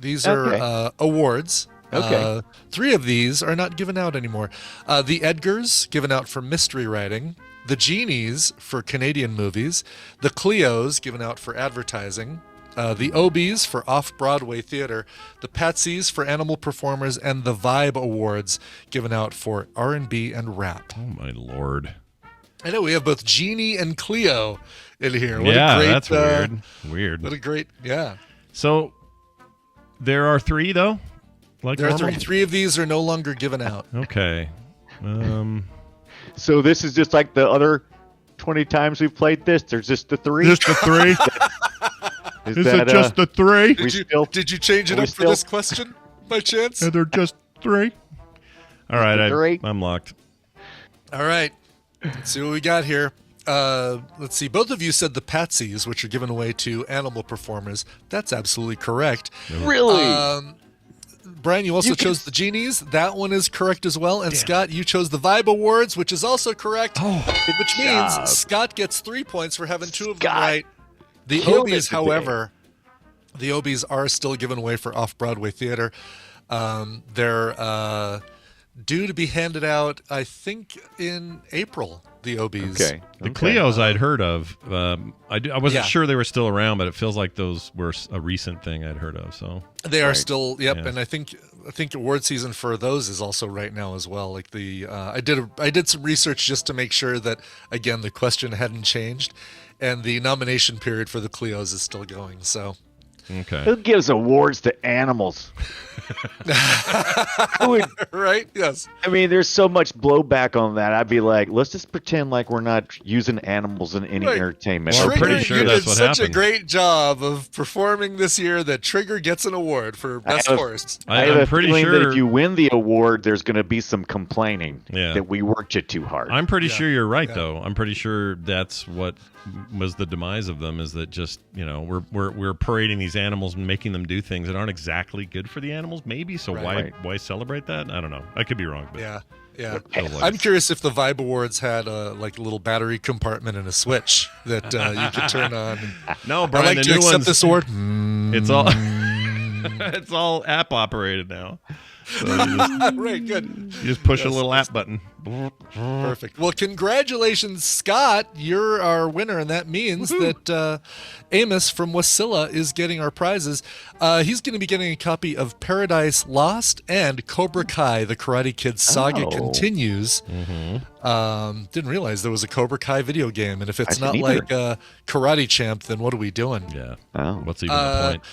S5: awards.
S6: Okay.
S5: 3 of these are not given out anymore. The Edgars, given out for mystery writing. The Genies for Canadian movies. The Cleos, given out for advertising. The Obies for off-Broadway theater. The Patsies for animal performers. And the Vibe Awards, given out for R&B and rap.
S1: Oh, my Lord.
S5: I know, we have both Gknee and Cleo in here.
S1: What a great, that's weird. Weird.
S5: What a great, yeah.
S1: So, there are 3, though? Like
S5: there are 3 of these are no longer given out.
S1: Okay.
S6: So this is just like the other 20 times we've played this? There's just the 3?
S1: Just the 3? Is it just the 3?
S5: Did you change it up for this question? by chance?
S1: And they're just 3. All right,
S6: Three.
S1: I'm locked.
S5: All right. Let's see what we got here. Let's see. Both of you said the Patsies, which are given away to animal performers. That's absolutely correct.
S6: Really?
S5: Brian, you also chose the Genies. That one is correct as well. And Scott, you chose the Vibe Awards, which is also correct. Which means Scott gets 3 points for having 2 of them right. The Obies, however, the Obies are still given away for off-Broadway theater. They're due to be handed out, I think, in April. The Obies.
S6: Okay.
S1: The Cleos I'd heard of. I wasn't sure they were still around, but it feels like those were a recent thing I'd heard of. So
S5: they are still. Yep. Yeah. And I think award season for those is also right now as well. Like I did some research just to make sure that again the question hadn't changed, and the nomination period for the Cleos is still going. So.
S1: Okay.
S6: Who gives awards to animals?
S5: Right? Yes.
S6: I mean, there's so much blowback on that. I'd be like, let's just pretend like we're not using animals in any entertainment.
S1: Well, I'm pretty sure that's what happened.
S5: Such a great job of performing this year that Trigger gets an award for best horse.
S1: I'm pretty sure
S6: that if you win the award, there's going to be some complaining that we worked you too hard.
S1: I'm pretty sure you're right, though. I'm pretty sure that's what was the demise of them. Is that just we're parading these animals and making them do things that aren't exactly good for the animals, maybe. So why celebrate that? I don't know. I could be wrong. But
S5: yeah. I'm curious if the Vibe Awards had a little battery compartment and a switch that you could turn on.
S1: No, Brian,
S5: I'd like to accept this award.
S1: It's all it's all app operated now. So
S5: right, good.
S1: You just push a little app button.
S5: Perfect. Well, congratulations, Scott. You're our winner, and that means that Amos from Wasilla is getting our prizes. He's going to be getting a copy of Paradise Lost and Cobra Kai, the Karate Kid saga continues. Didn't realize there was a Cobra Kai video game, and if it's not like Karate Champ, then what are we doing?
S1: Yeah. What's even the point?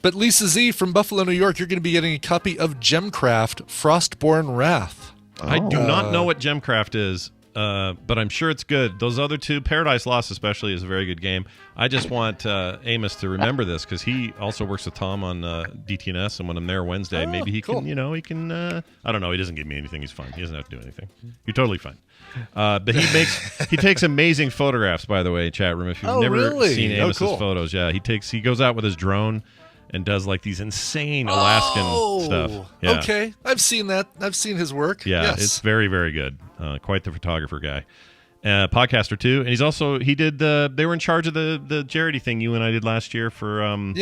S5: But Lisa Z from Buffalo, New York, you're going to be getting a copy of Gemcraft, Frostborn Wrath.
S1: I do not know what Gemcraft is, but I'm sure it's good. Those other two, Paradise Lost especially, is a very good game. I just want Amos to remember this because he also works with Tom on DTNS, and when I'm there Wednesday, maybe he can, he can, I don't know, he doesn't give me anything. He's fine. He doesn't have to do anything. You're totally fine. But he takes amazing photographs, by the way, chat room. If you've never seen Amos's photos, he goes out with his drone and does like these insane Alaskan stuff. Yeah.
S5: Okay, I've seen that. I've seen his work.
S1: Yeah, it's very, very good. Quite the photographer guy. Podcaster too, and he did they were in charge of the charity thing you and I did last year for what's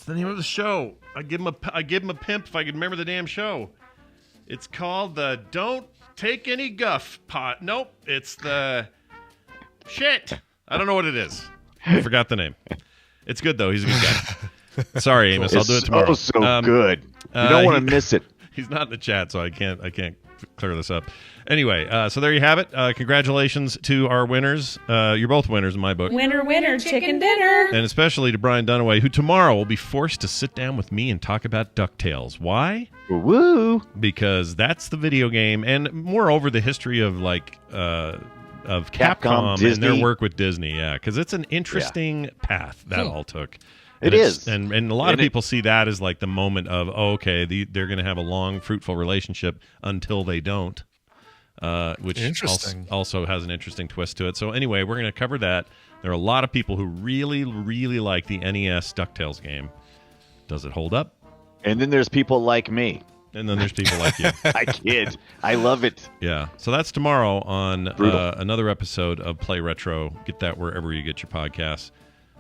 S1: the name of the show? I give him a pimp if I could remember the damn show. It's called the Don't Take Any Guff Pot. Nope, it's the shit. I don't know what it is. I forgot the name. It's good, though. He's a good guy. Sorry, Amos. I'll do it tomorrow.
S6: So good. You don't want to miss it.
S1: He's not in the chat, so I can't clear this up. Anyway, so there you have it. Congratulations to our winners. You're both winners in my book.
S7: Winner, winner, chicken dinner.
S1: And especially to Brian Dunaway, who tomorrow will be forced to sit down with me and talk about DuckTales. Why?
S6: Woo!
S1: Because that's the video game, and moreover, the history of of Capcom and their work with Disney, because it's an interesting path that all took.
S6: It is.
S1: And a lot of people see that as like the moment of, they're going to have a long, fruitful relationship until they don't, which also has an interesting twist to it. So anyway, we're going to cover that. There are a lot of people who really, really like the NES DuckTales game. Does it hold up?
S6: And then there's people like me.
S1: And then there's people like you.
S6: I kid. I love it.
S1: Yeah. So that's tomorrow on another episode of Play Retro. Get that wherever you get your podcasts.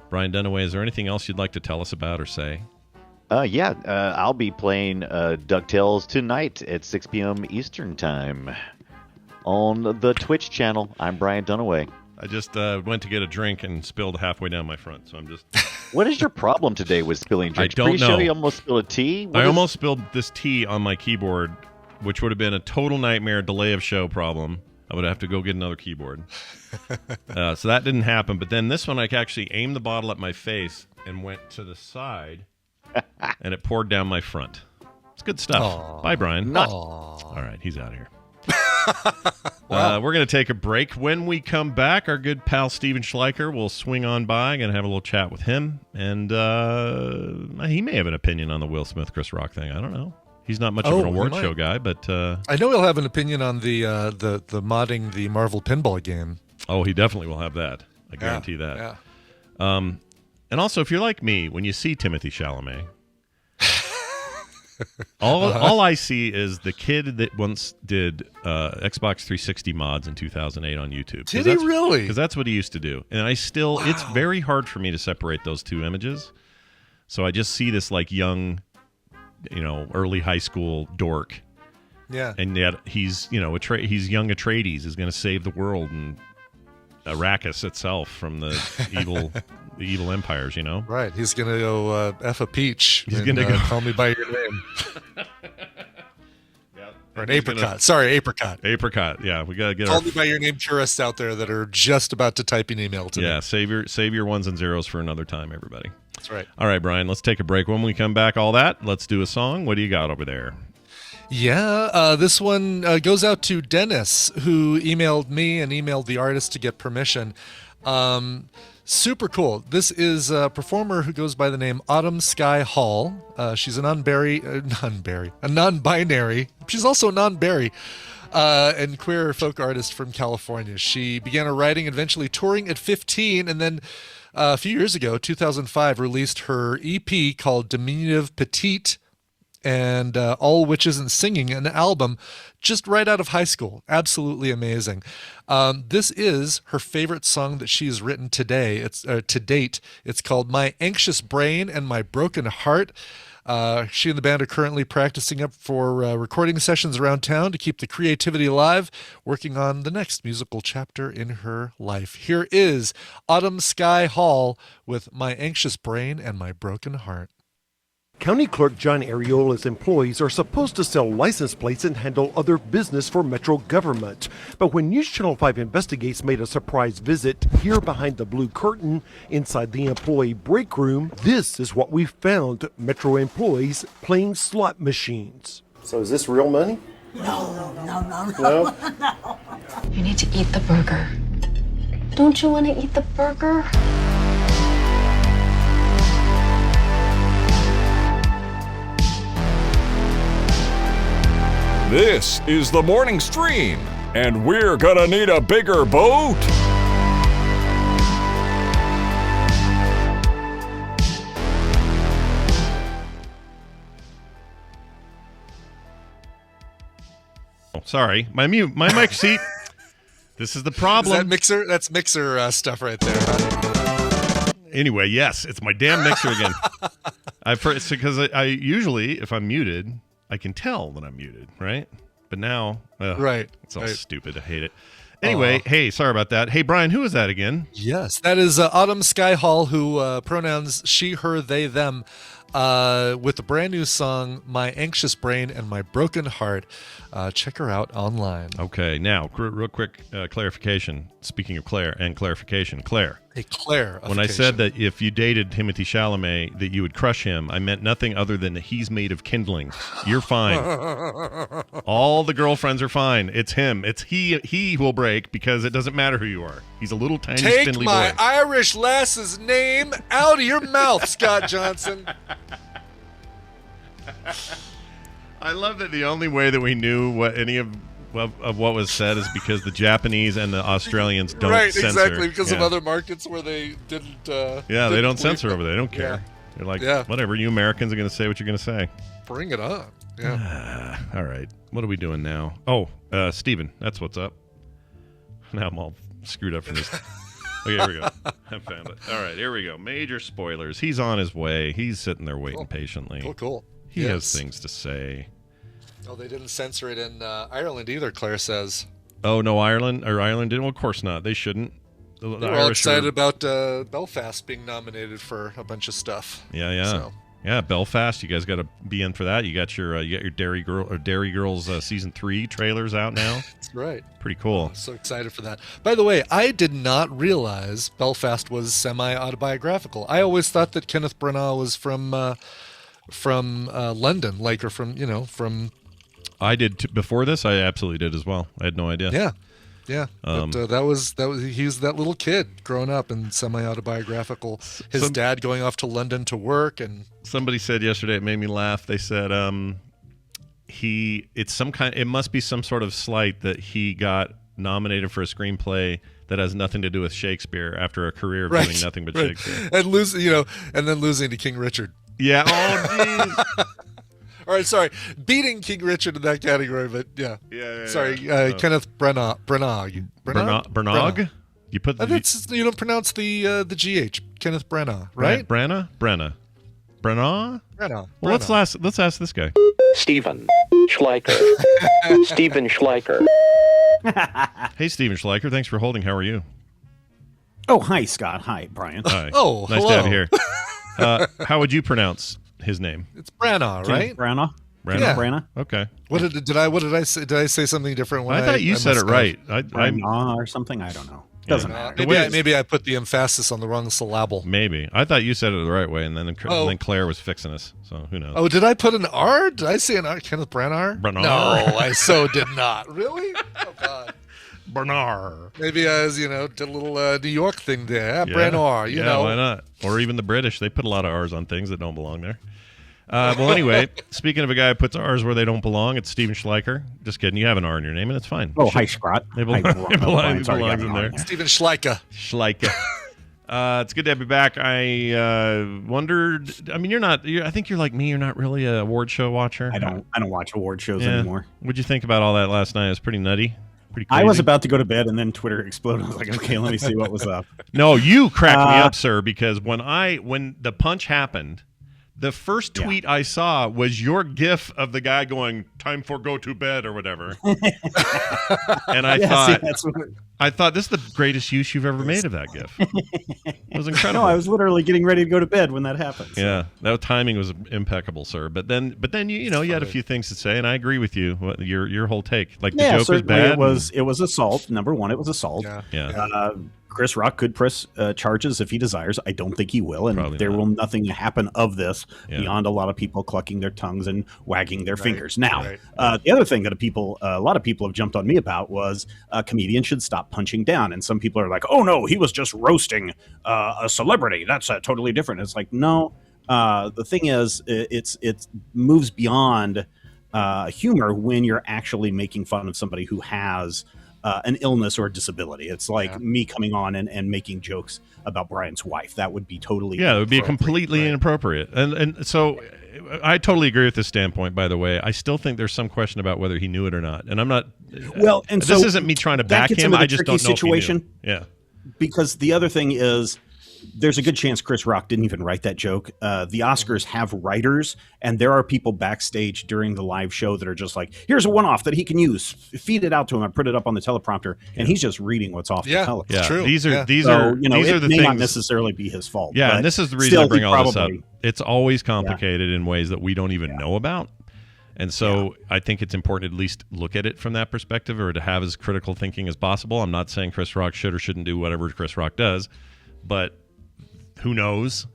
S1: Brian Dunaway, is there anything else you'd like to tell us about or say?
S6: I'll be playing DuckTales tonight at 6 p.m. Eastern Time on the Twitch channel. I'm Brian Dunaway.
S1: I just went to get a drink and spilled halfway down my front, so I'm just...
S6: What is your problem today with spilling drinks?
S1: I don't know.
S6: You almost spilled a tea?
S1: I almost spilled this tea on my keyboard, which would have been a total nightmare, delay of show problem. I would have to go get another keyboard. So that didn't happen. But then this one, I actually aimed the bottle at my face and went to the side, and it poured down my front. It's good stuff. Bye, Brian. All right, he's out of here.
S5: Wow.
S1: We're going to take a break. When we come back, our good pal Steven Schleicher will swing on by. Going to have a little chat with him. And he may have an opinion on the Will Smith, Chris Rock thing. I don't know. He's not much of an award show guy, but...
S5: I know he'll have an opinion on the modding the Marvel Pinball game.
S1: Oh, he definitely will have that. I guarantee that.
S5: Yeah.
S1: And also, if you're like me, when you see Timothée Chalamet... All I see is the kid that once did Xbox 360 mods in 2008 on YouTube.
S5: Did he really?
S1: Because that's what he used to do. And it's very hard for me to separate those two images. So I just see this like young, early high school dork.
S5: Yeah.
S1: And yet he's, he's young Atreides is going to save the world and Arrakis itself from the evil empires,
S5: Right. He's going to go F a peach.
S1: He's going to go
S5: call me by your name. Or an apricot. Sorry, apricot.
S1: Apricot. Yeah, we got to get
S5: call me by your name tourists out there that are just about to type an email to me.
S1: Yeah, save your ones and zeros for another time, everybody.
S5: That's right.
S1: All right, Brian, let's take a break. When we come back, all that, let's do a song. What do you got over there?
S5: Yeah, this one goes out to Dennis, who emailed me and emailed the artist to get permission. Super cool. This is a performer who goes by the name Autumn Sky Hall. She's a non-binary. She's also non-Barry and queer folk artist from California. She began her writing, eventually touring at 15, and then a few years ago, 2005, released her EP called Diminutive Petite and All Witches and Singing, an album just right out of high school. Absolutely amazing. This is her favorite song that she's written today. It's to date. It's called My Anxious Brain and My Broken Heart. She and the band are currently practicing up for recording sessions around town to keep the creativity alive, working on the next musical chapter in her life. Here is Autumn Sky Hall with My Anxious Brain and My Broken Heart.
S8: County Clerk John Ariola's employees are supposed to sell license plates and handle other business for Metro government. But when News Channel 5 Investigates made a surprise visit here behind the blue curtain inside the employee break room, this is what we found: Metro employees playing slot machines.
S9: So is this real money?
S10: No.
S9: No?
S10: You need to eat the burger. Don't you want to eat the burger?
S4: This is the morning stream, and we're gonna need a bigger boat.
S1: Oh, sorry, my mic seat. This is the problem.
S5: Is that mixer? That's mixer stuff right there.
S1: Anyway, yes, it's my damn mixer again. Because I usually, if I'm muted, I can tell that I'm muted, right? But now,
S5: right,
S1: it's all stupid. I hate it. Anyway, hey, sorry about that. Hey, Brian, who is that again?
S5: Yes, that is Autumn Sky Hall, who pronouns she, her, they, them, with the brand new song, My Anxious Brain and My Broken Heart. Check her out online.
S1: Okay, now, real quick clarification. Speaking of Claire and clarification, Claire.
S5: A Claire.
S1: When I said that if you dated Timothée Chalamet, that you would crush him, I meant nothing other than that he's made of kindling. You're fine. All the girlfriends are fine. It's him. It's he will break because it doesn't matter who you are. He's a little tiny spindly boy.
S5: Take my Irish lass's name out of your mouth, Scott Johnson.
S1: I love that the only way that we knew what any of what was said is because the Japanese and the Australians don't censor.
S5: Right, exactly, because of other markets where they didn't...
S1: they don't censor over there. They don't care. Yeah. They're like, whatever, you Americans are going to say what you're going to say.
S5: Bring it on. Yeah.
S1: All right. What are we doing now? Oh, Steven, that's what's up. Now I'm all screwed up from this. Okay, here we go. I found it. All right, here we go. Major spoilers. He's on his way. He's sitting there waiting patiently.
S5: Cool.
S1: He has things to say.
S5: Oh, they didn't censor it in Ireland either, Claire says.
S1: Oh, no, Ireland didn't? Well, of course not. They shouldn't.
S5: They're all excited about Belfast being nominated for a bunch of stuff.
S1: Yeah.
S5: So.
S1: Yeah, Belfast. You guys got to be in for that. You got your Dairy Girls season 3 trailers out now.
S5: That's right.
S1: Pretty cool.
S5: I'm so excited for that. By the way, I did not realize Belfast was semi-autobiographical. I always thought that Kenneth Branagh was from London, from
S1: I did before this. I absolutely did as well. I had no idea.
S5: Yeah. Yeah, but that was he was that little kid growing up and semi-autobiographical. His dad going off to London to work, and
S1: somebody said yesterday, it made me laugh. They said it must be some sort of slight that he got nominated for a screenplay that has nothing to do with Shakespeare after a career of doing nothing but Shakespeare,
S5: and then losing to King Richard.
S1: Yeah. Oh, jeez.
S5: All right, sorry, beating King Richard in that category, but yeah. Sorry, Kenneth Branagh.
S1: Branagh? You put the
S5: you don't pronounce the GH. Kenneth Branagh, right?
S1: Branagh.
S5: Branagh.
S1: Well, let's ask this guy.
S11: Stephen Schleicher. Stephen Schleicher.
S1: Hey, Stephen Schleicher. Thanks for holding. How are you?
S12: Oh, hi, Scott. Hi, Brian.
S1: Hi.
S5: Oh,
S1: nice
S5: hello.
S1: to have you here. How would you pronounce his name?
S5: It's Branagh, right?
S12: Branagh.
S1: Yeah.
S12: Branagh.
S1: Okay.
S5: What did I say? Did I say something different?
S1: I thought you said it right.
S12: Branagh or something. I don't know. Doesn't matter.
S5: Maybe I put the emphasis on the wrong syllable.
S1: Maybe I thought you said it the right way, and then Claire was fixing us. So who knows?
S5: Oh, did I put an R? Did I say an R? Kenneth Branagh?
S1: Branagh.
S5: No, I so did not. Really? Oh God.
S1: Branagh.
S5: Maybe I was, did a little New York thing there. Branagh, you know.
S1: Why not? Or even the British. They put a lot of R's on things that don't belong there. Well, anyway, speaking of a guy who puts R's where they don't belong, it's Stephen Schleicher. Just kidding. You have an R in your name, and it's fine.
S12: Oh, hi, Scott.
S1: It belongs in there.
S5: Stephen Schleicher.
S1: It's good to have you back. I wondered. I mean, I think you're like me. You're not really a award show watcher.
S12: I don't watch award shows anymore.
S1: What'd you think about all that last night? It was pretty nutty. Pretty crazy.
S12: I was about to go to bed, and then Twitter exploded. I was like, okay, let me see what was up.
S1: No, you cracked me up, sir, because when the punch happened, the first tweet I saw was your GIF of the guy going, "Time for go to bed" or whatever. And I thought this is the greatest use you've ever made of that GIF. It was incredible.
S12: No, I was literally getting ready to go to bed when that happened. So.
S1: Yeah, that timing was impeccable, sir. But then you had a few things to say, and I agree with you. Your whole take, like the joke was bad.
S12: It was assault. Number one, it was assault.
S1: Yeah.
S12: Chris Rock could press charges if he desires. I don't think he will, and
S1: Probably
S12: there
S1: not.
S12: will nothing happen of this beyond a lot of people clucking their tongues and wagging their fingers. Now, the other thing that a lot of people have jumped on me about was comedians should stop punching down, and some people are like, "Oh no, he was just roasting a celebrity. That's totally different." It's like, no. The thing is, it moves beyond humor when you're actually making fun of somebody who has an illness or a disability. It's like me coming on and making jokes about Brian's wife. That would be totally
S1: it would be completely inappropriate. And so I totally agree with this standpoint, by the way. I still think there's some question about whether he knew it or not. And I'm not this isn't me trying to back him. I just don't know if he knew. Yeah.
S12: Because the other thing is, there's a good chance Chris Rock didn't even write that joke. The Oscars have writers, and there are people backstage during the live show that are just like, here's a one-off that he can use. Feed it out to him. I put it up on the teleprompter, and he's just reading what's off the teleprompter.
S1: Yeah,
S5: true.
S1: These are
S12: it
S1: the
S12: may
S1: things.
S12: not necessarily be his fault.
S1: Yeah, and this is the reason I bring all this up.
S12: probably-
S1: It's always complicated in ways that we don't even know about. And so I think it's important to at least look at it from that perspective, or to have as critical thinking as possible. I'm not saying Chris Rock should or shouldn't do whatever Chris Rock does, but who knows,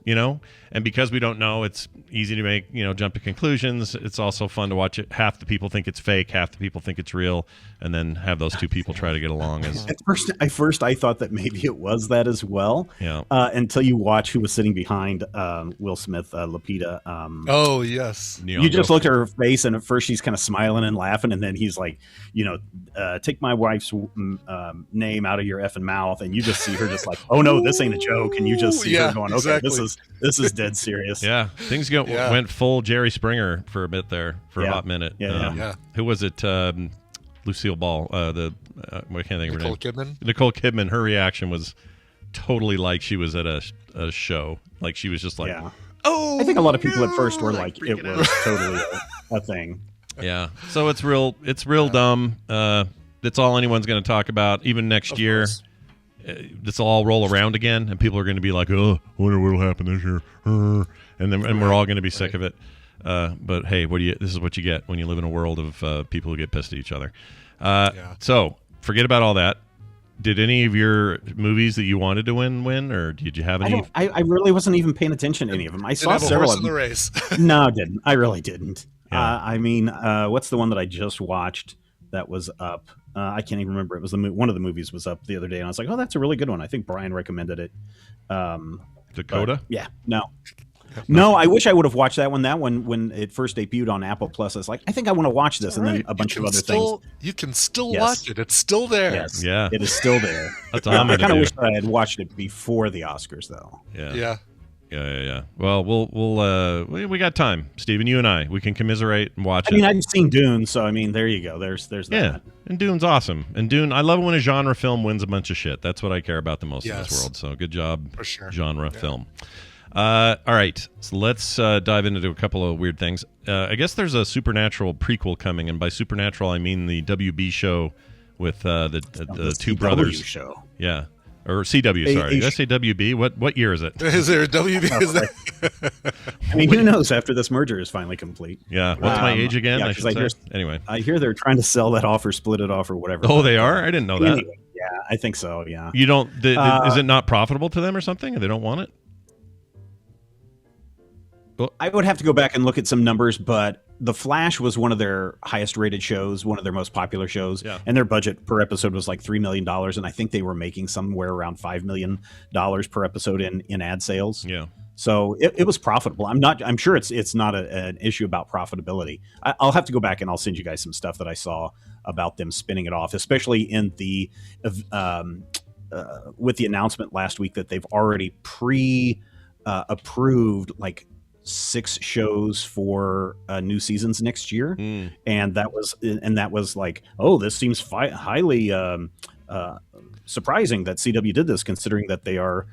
S1: And because we don't know, it's easy to make, jump to conclusions. It's also fun to watch it. Half the people think it's fake, half the people think it's real, and then have those two people try to get along.
S12: At first, I thought that maybe it was that as well.
S1: Yeah.
S12: Until you watch who was sitting behind Will Smith, Lupita.
S5: Oh yes.
S12: You just looked at her face, and at first she's kind of smiling and laughing, and then he's like, take my wife's name out of your effing mouth, and you just see her just like, oh no, this ain't a joke, and you just see her going, okay, this is dead serious.
S1: Yeah, things went full Jerry Springer for a bit there, for a hot minute. Who was it? Lucille Ball. I can't think of her name. Nicole Kidman. Her reaction was totally like she was at a show. Like she was just like,
S12: I think a lot of people at first were like, it was totally a thing.
S1: Yeah. So it's real dumb. That's all anyone's going to talk about, even next year. This will all roll around again, and people are going to be like, "Oh, I wonder what'll happen this year," and we're all going to be sick of it. But hey, this is what you get when you live in a world of people who get pissed at each other. So forget about all that. Did any of your movies that you wanted to win, or did you have any?
S12: I really wasn't even paying attention to any of them. I saw
S5: have a
S12: several
S5: horse
S12: of
S5: in
S12: them.
S5: the race.
S12: No, I didn't. I really didn't. I mean, what's the one that I just watched that was up? I can't even remember. It was one of the movies was up the other day, and I was like, oh, that's a really good one. I think Brian recommended it.
S1: Dakota?
S12: Yeah, no, I wish I would have watched that one. That one, when it first debuted on Apple Plus, I was like, I think I want to watch this, and then a bunch of other things.
S5: You can still watch it. It's still there.
S12: Yes,
S1: yeah,
S12: it is still there.
S1: That's all
S12: I kind of wish that I had watched it before the Oscars, though.
S1: Yeah. Well, we got time, Steven. You and I, we can commiserate and watch it.
S12: I mean, I've seen Dune, so I mean, there you go. There's that.
S1: Yeah, and Dune's awesome. And Dune, I love when a genre film wins a bunch of shit. That's what I care about the most in this world. So good job,
S5: for sure.
S1: Genre film. All right, so let's dive into a couple of weird things. I guess there's a Supernatural prequel coming, and by Supernatural I mean the WB show with the two brothers.
S12: Show.
S1: Yeah, or CW. Sorry, did I say WB? What year is it?
S5: Is there a WB? Is there?
S12: I mean, who knows? After this merger is finally complete.
S1: Yeah. What's my age again?
S12: Yeah,
S1: I should say. Anyway,
S12: I hear they're trying to sell that off or split it off or whatever.
S1: Oh, they are? I didn't know that.
S12: Anyway, yeah, I think so. Yeah.
S1: You don't? Is it not profitable to them or something? They don't want it?
S12: I would have to go back and look at some numbers, but The Flash was one of their highest rated shows, one of their most popular shows, and their budget per episode was like $3 million, and I think they were making somewhere around $5 million per episode in ad sales.
S1: Yeah.
S12: So it was profitable. I'm sure it's not an issue about profitability. I'll have to go back and I'll send you guys some stuff that I saw about them spinning it off, especially in the with the announcement last week that they've already approved like 6 shows for new seasons next year, and that was like, oh, this seems highly surprising that CW did this, considering that they are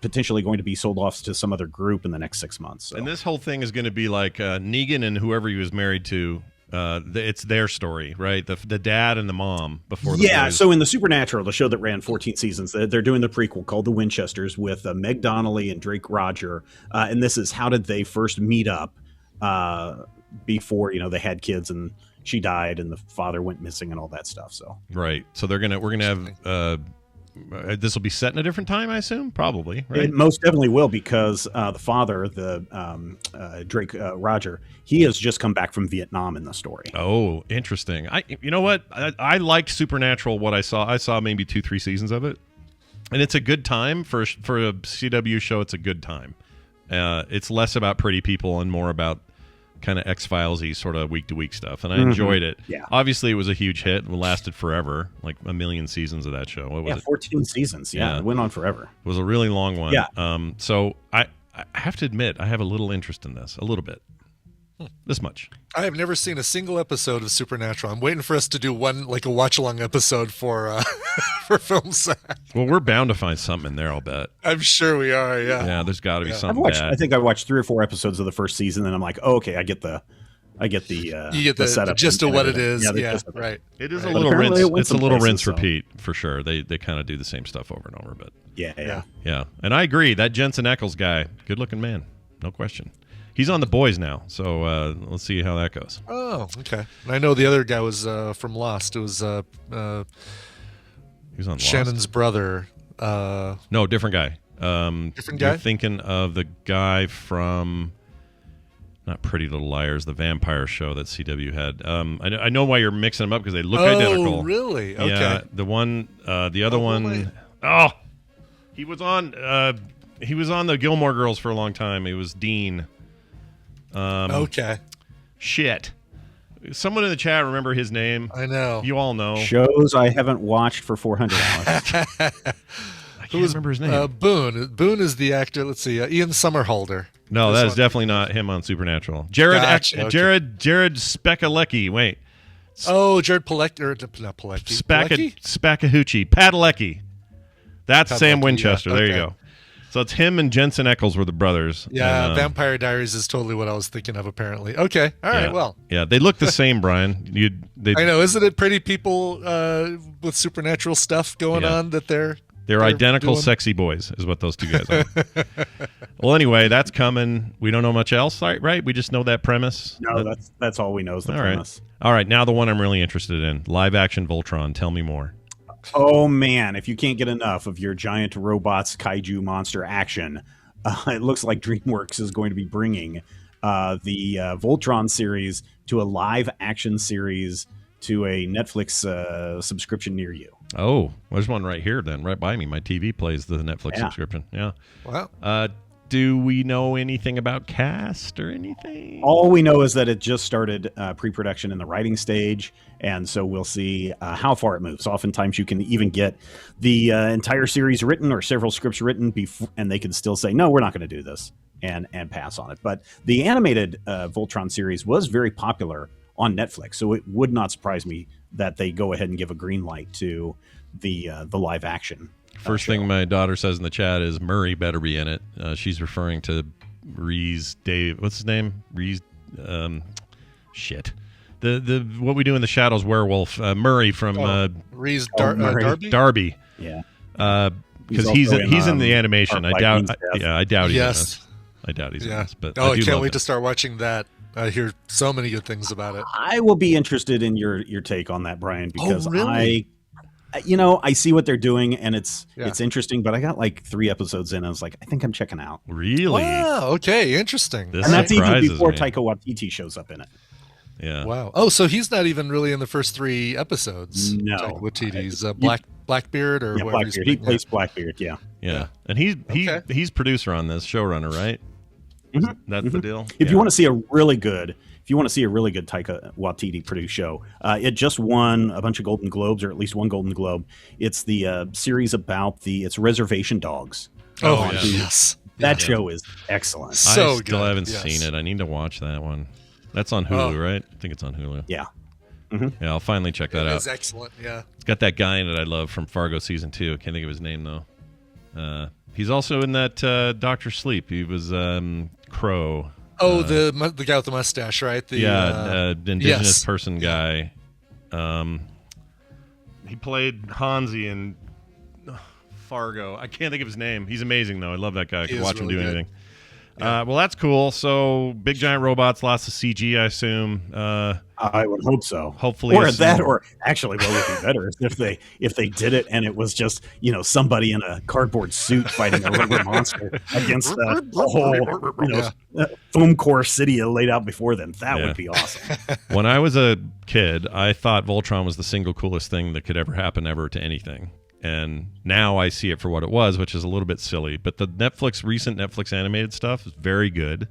S12: potentially going to be sold off to some other group in the next 6 months. So.
S1: And this whole thing is going to be like Negan and whoever he was married to. It's their story, right? The dad and the mom before.
S12: So in the Supernatural, the show that ran 14 seasons, they're doing the prequel called The Winchesters with Meg Donnelly and Drake Roger, and this is how did they first meet up before they had kids and she died and the father went missing and all that stuff. So
S1: right, so we're gonna have. This will be set in a different time, I assume. Probably, right?
S12: It most definitely will, because the father, Drake Roger, he has just come back from Vietnam in the story.
S1: Oh, interesting. You know what? I liked Supernatural. What I saw maybe 2-3 seasons of it, and it's a good time for a CW show. It's a good time. It's less about pretty people and more about kind of X-Files-y sort of week-to-week stuff, and I enjoyed it.
S12: Yeah.
S1: Obviously, it was a huge hit and lasted forever, like 1 million seasons of that show. What was it?
S12: 14 seasons. Yeah, it went on forever.
S1: It was a really long one.
S12: Yeah.
S1: So I have to admit, I have a little interest in this, a little bit. This much.
S5: I have never seen a single episode of Supernatural. I'm waiting for us to do one, like a watch-along episode for Film Sack.
S1: Well, we're bound to find something in there, I'll bet.
S5: I'm sure we are, yeah.
S1: Yeah, there's got to be something bad.
S12: I think I watched 3 or 4 episodes of the first season, and I'm like, oh, okay, I get the
S5: you get the
S12: setup,
S5: gist of what it
S12: everything.
S5: is.
S12: Yeah,
S5: right.
S1: It is a little rinse. It's a little rinse repeat for sure. They kind of do the same stuff over and over, but
S12: yeah.
S1: And I agree. That Jensen Ackles guy, good-looking man, no question. He's on The Boys now, so let's see how that goes.
S5: Oh, okay. And I know the other guy was from Lost. It was
S1: he was on
S5: Shannon's
S1: Lost.
S5: brother.
S1: No, different guy.
S5: Different guy?
S1: You're thinking of the guy from not Pretty Little Liars, the vampire show that CW had. I know why you're mixing them up because they look identical.
S5: Oh, really? Okay.
S1: Yeah, the one, the other one. Oh, he was on the Gilmore Girls for a long time. He was Dean.
S5: Okay.
S1: Shit. Someone in the chat remember his name?
S5: I know.
S1: You all know.
S12: Shows I haven't watched for 400 hours.
S1: I can't remember his name.
S5: Boone. Boone is the actor. Let's see. Ian Somerhalder.
S1: No, that is definitely not him on Supernatural. Jared Spackhoochie. Wait.
S5: Oh, Jared Padalecki. Not Padalecki.
S1: Spackhoochie. Padalecki. That's Sam
S5: Padalecki,
S1: Winchester.
S5: yeah.
S1: There you
S5: Okay.
S1: go. So it's him and Jensen Ackles were the brothers.
S5: Yeah,
S1: and,
S5: Vampire Diaries is totally what I was thinking of, apparently. Okay, all right, well.
S1: Yeah, they look the same, Brian.
S5: I know, isn't it pretty people with supernatural stuff going on that they're
S1: identical
S5: doing?
S1: sexy boys is what those two guys are. Well, anyway, that's coming. We don't know much else, right? We just know that premise.
S12: No, that's all we know is the premise.
S1: All right, now the one I'm really interested in. Live action Voltron. Tell me more.
S12: Oh man, if you can't get enough of your giant robots, kaiju monster action, it looks like DreamWorks is going to be bringing the Voltron series to a live action series to a Netflix subscription near you.
S1: Oh, there's one right here then, right by me. My TV plays the Netflix subscription. Yeah.
S5: Wow.
S1: Do we know anything about cast or anything?
S12: All we know is that it just started pre-production in the writing stage, and so we'll see how far it moves. Oftentimes you can even get the entire series written or several scripts written, and they can still say, no, we're not going to do this, and pass on it. But the animated Voltron series was very popular on Netflix, so it would not surprise me that they go ahead and give a green light to the live action.
S1: First thing my daughter says in the chat is Murray better be in it. She's referring to Reese Dave. What's his name? Reese. Shit. The What We Do in the Shadows werewolf. Murray from
S5: Reese
S1: Darby.
S5: Darby.
S12: Yeah.
S1: Because he's in the animation. I doubt he's in
S5: Yes.
S1: this. I doubt he's in this. But
S5: I
S1: do
S5: can't
S1: love
S5: wait
S1: it.
S5: to start watching that. I hear so many good things about it.
S12: I will be interested in your take on that, Brian, because
S5: really?
S12: I see what they're doing, and it's interesting, but I got like 3 episodes in, and I was like, I think I'm checking out.
S1: Really?
S5: Wow, okay, interesting.
S12: And that's even before Taika Waititi shows up in it.
S1: Yeah.
S5: Wow. Oh, so he's not even really in the first 3 episodes.
S12: No.
S5: Taika Waititi's Blackbeard or whatever.
S12: Blackbeard. He plays Blackbeard,
S1: Yeah. And he's producer on this, showrunner, right? That's the deal.
S12: If you want to see a really good Taika Waititi produced show, it just won a bunch of Golden Globes, or at least one Golden Globe. It's the series about it's Reservation Dogs.
S5: Oh, yes.
S12: That show is excellent.
S1: I still haven't seen it. I need to watch that one. That's on Hulu, right? I think it's on Hulu.
S12: Yeah.
S1: Yeah, I'll finally check that out.
S5: It's excellent, yeah.
S1: It's got that guy in it I love from Fargo season 2. I can't think of his name though. He's also in that Dr. Sleep. He was Crow.
S5: Oh, the guy with the mustache, right? The
S1: indigenous person guy. He played Hansi in Fargo. I can't think of his name. He's amazing though. I love that guy. I could watch him do anything. Yeah. Well, that's cool. So big giant robots, lots of CG, I assume.
S12: I would hope so.
S1: Hopefully,
S12: or actually, what would be better is if they did it and it was just somebody in a cardboard suit fighting a rubber monster against a whole foam core city laid out before them. That would be awesome.
S1: When I was a kid, I thought Voltron was the single coolest thing that could ever happen to anything. And now I see it for what it was, which is a little bit silly. But the recent Netflix animated stuff is very good.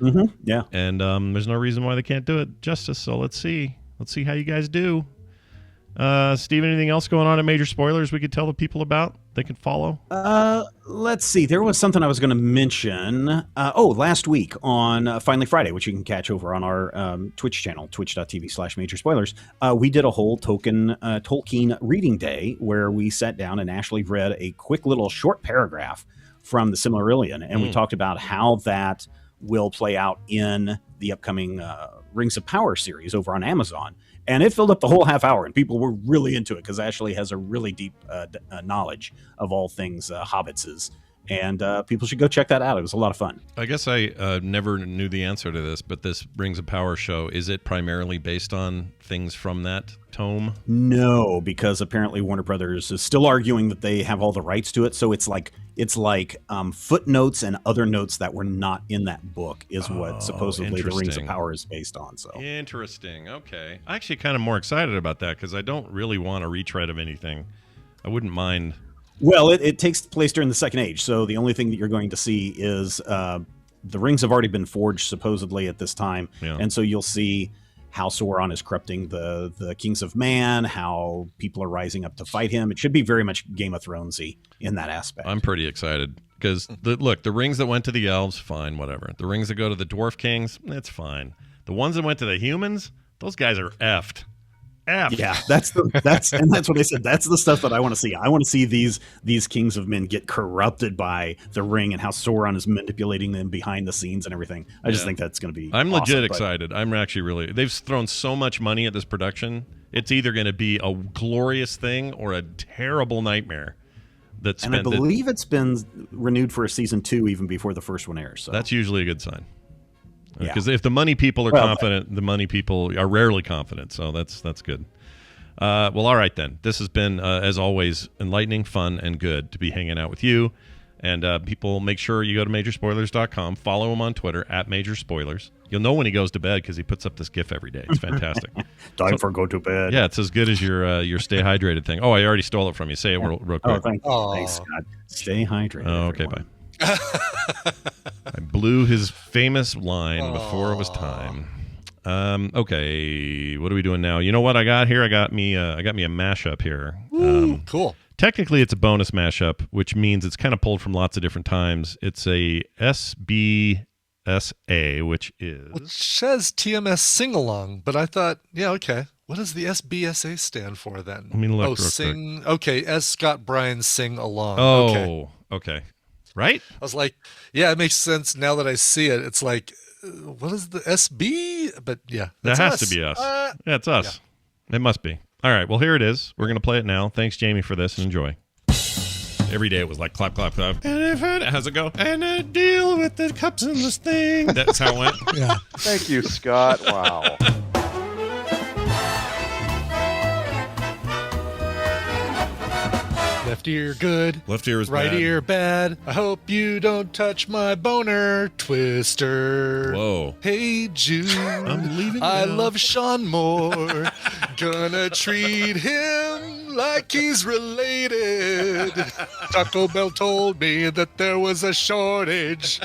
S12: Mm-hmm. Yeah.
S1: And there's no reason why they can't do it justice. So let's see. Let's see how you guys do. Steve, anything else going on at Major Spoilers we could tell the people about? They can follow?
S12: Let's see. There was something I was going to mention. Last week on Finally Friday, which you can catch over on our Twitch channel, twitch.tv/Major Spoilers. We did a whole Tolkien reading day where we sat down and Ashley read a quick little short paragraph from the Silmarillion. And we talked about how that will play out in the upcoming Rings of Power series over on Amazon. And it filled up the whole half hour, and people were really into it because Ashley has a really deep knowledge of all things hobbitses. And people should go check that out. It was a lot of fun.
S1: I guess I never knew the answer to this, but this Rings of Power show, is it primarily based on things from that tome?
S12: No, because apparently Warner Brothers is still arguing that they have all the rights to it. So it's like footnotes and other notes that were not in that book is what supposedly the Rings of Power is based on. So
S1: interesting. Okay, I'm actually kind of more excited about that because I don't really want a retread of anything. I wouldn't mind.
S12: Well, it takes place during the Second Age, so the only thing that you're going to see is the rings have already been forged supposedly at this time, and so you'll see how Sauron is corrupting the kings of man, how people are rising up to fight him. It should be very much Game of Thronesy in that aspect.
S1: I'm pretty excited because the rings that went to the elves, fine, whatever. The rings that go to the dwarf kings, it's fine. The ones that went to the humans, those guys are effed.
S12: Yeah, that's what I said. That's the stuff that I want to see. I want to see these kings of men get corrupted by the ring and how Sauron is manipulating them behind the scenes and everything. I just think that's going to be.
S1: I'm legit excited. I'm actually really. They've thrown so much money at this production. It's either going to be a glorious thing or a terrible nightmare.
S12: And I believe it's been renewed for a season 2 even before the first one airs. So.
S1: That's usually a good sign. Because if the money people are confident, the money people are rarely confident. So that's good. Well, all right then. This has been, as always, enlightening, fun, and good to be hanging out with you. And people, make sure you go to majorspoilers.com. Follow him on Twitter at majorspoilers. You'll know when he goes to bed because he puts up this GIF every day. It's fantastic.
S12: Time for go to bed.
S1: Yeah, it's as good as your stay hydrated thing. Oh, I already stole it from you. Say it real quick.
S12: Oh, thanks, Scott. Stay hydrated.
S1: Oh, okay, bye. I blew his famous line before it was time. Okay, what are we doing now? You know what I got here? I got me a mashup here.
S5: Cool.
S1: Technically, it's a bonus mashup, which means it's kind of pulled from lots of different times. It's a SBSA, which is...
S5: Well, it says TMS sing-along, but I thought, yeah, okay. What does the SBSA stand for then?
S1: Let me look real
S5: sing. Quick. Okay, S. Scott Bryan sing-along.
S1: Oh, okay. Right?
S5: I was like, yeah, it makes sense now that I see it. It's like, what is the SB? But yeah.
S1: That has to be us. Yeah, it's us. Yeah. It must be. All right, well, here it is. We're going to play it now. Thanks, Jamie, for this, and enjoy. Every day it was like clap, clap, clap. And how's it go? And I deal with the cups in this thing. That's how it went.
S5: Yeah.
S6: Thank you, Scott. Wow.
S5: Left ear good.
S1: Left ear is
S5: right
S1: bad.
S5: Ear bad. I hope you don't touch my boner twister.
S1: Whoa.
S5: Hey Jude,
S1: I'm leaving
S5: I
S1: now.
S5: love Sean Moore. Gonna treat him like he's related. Taco Bell told me that there was a shortage.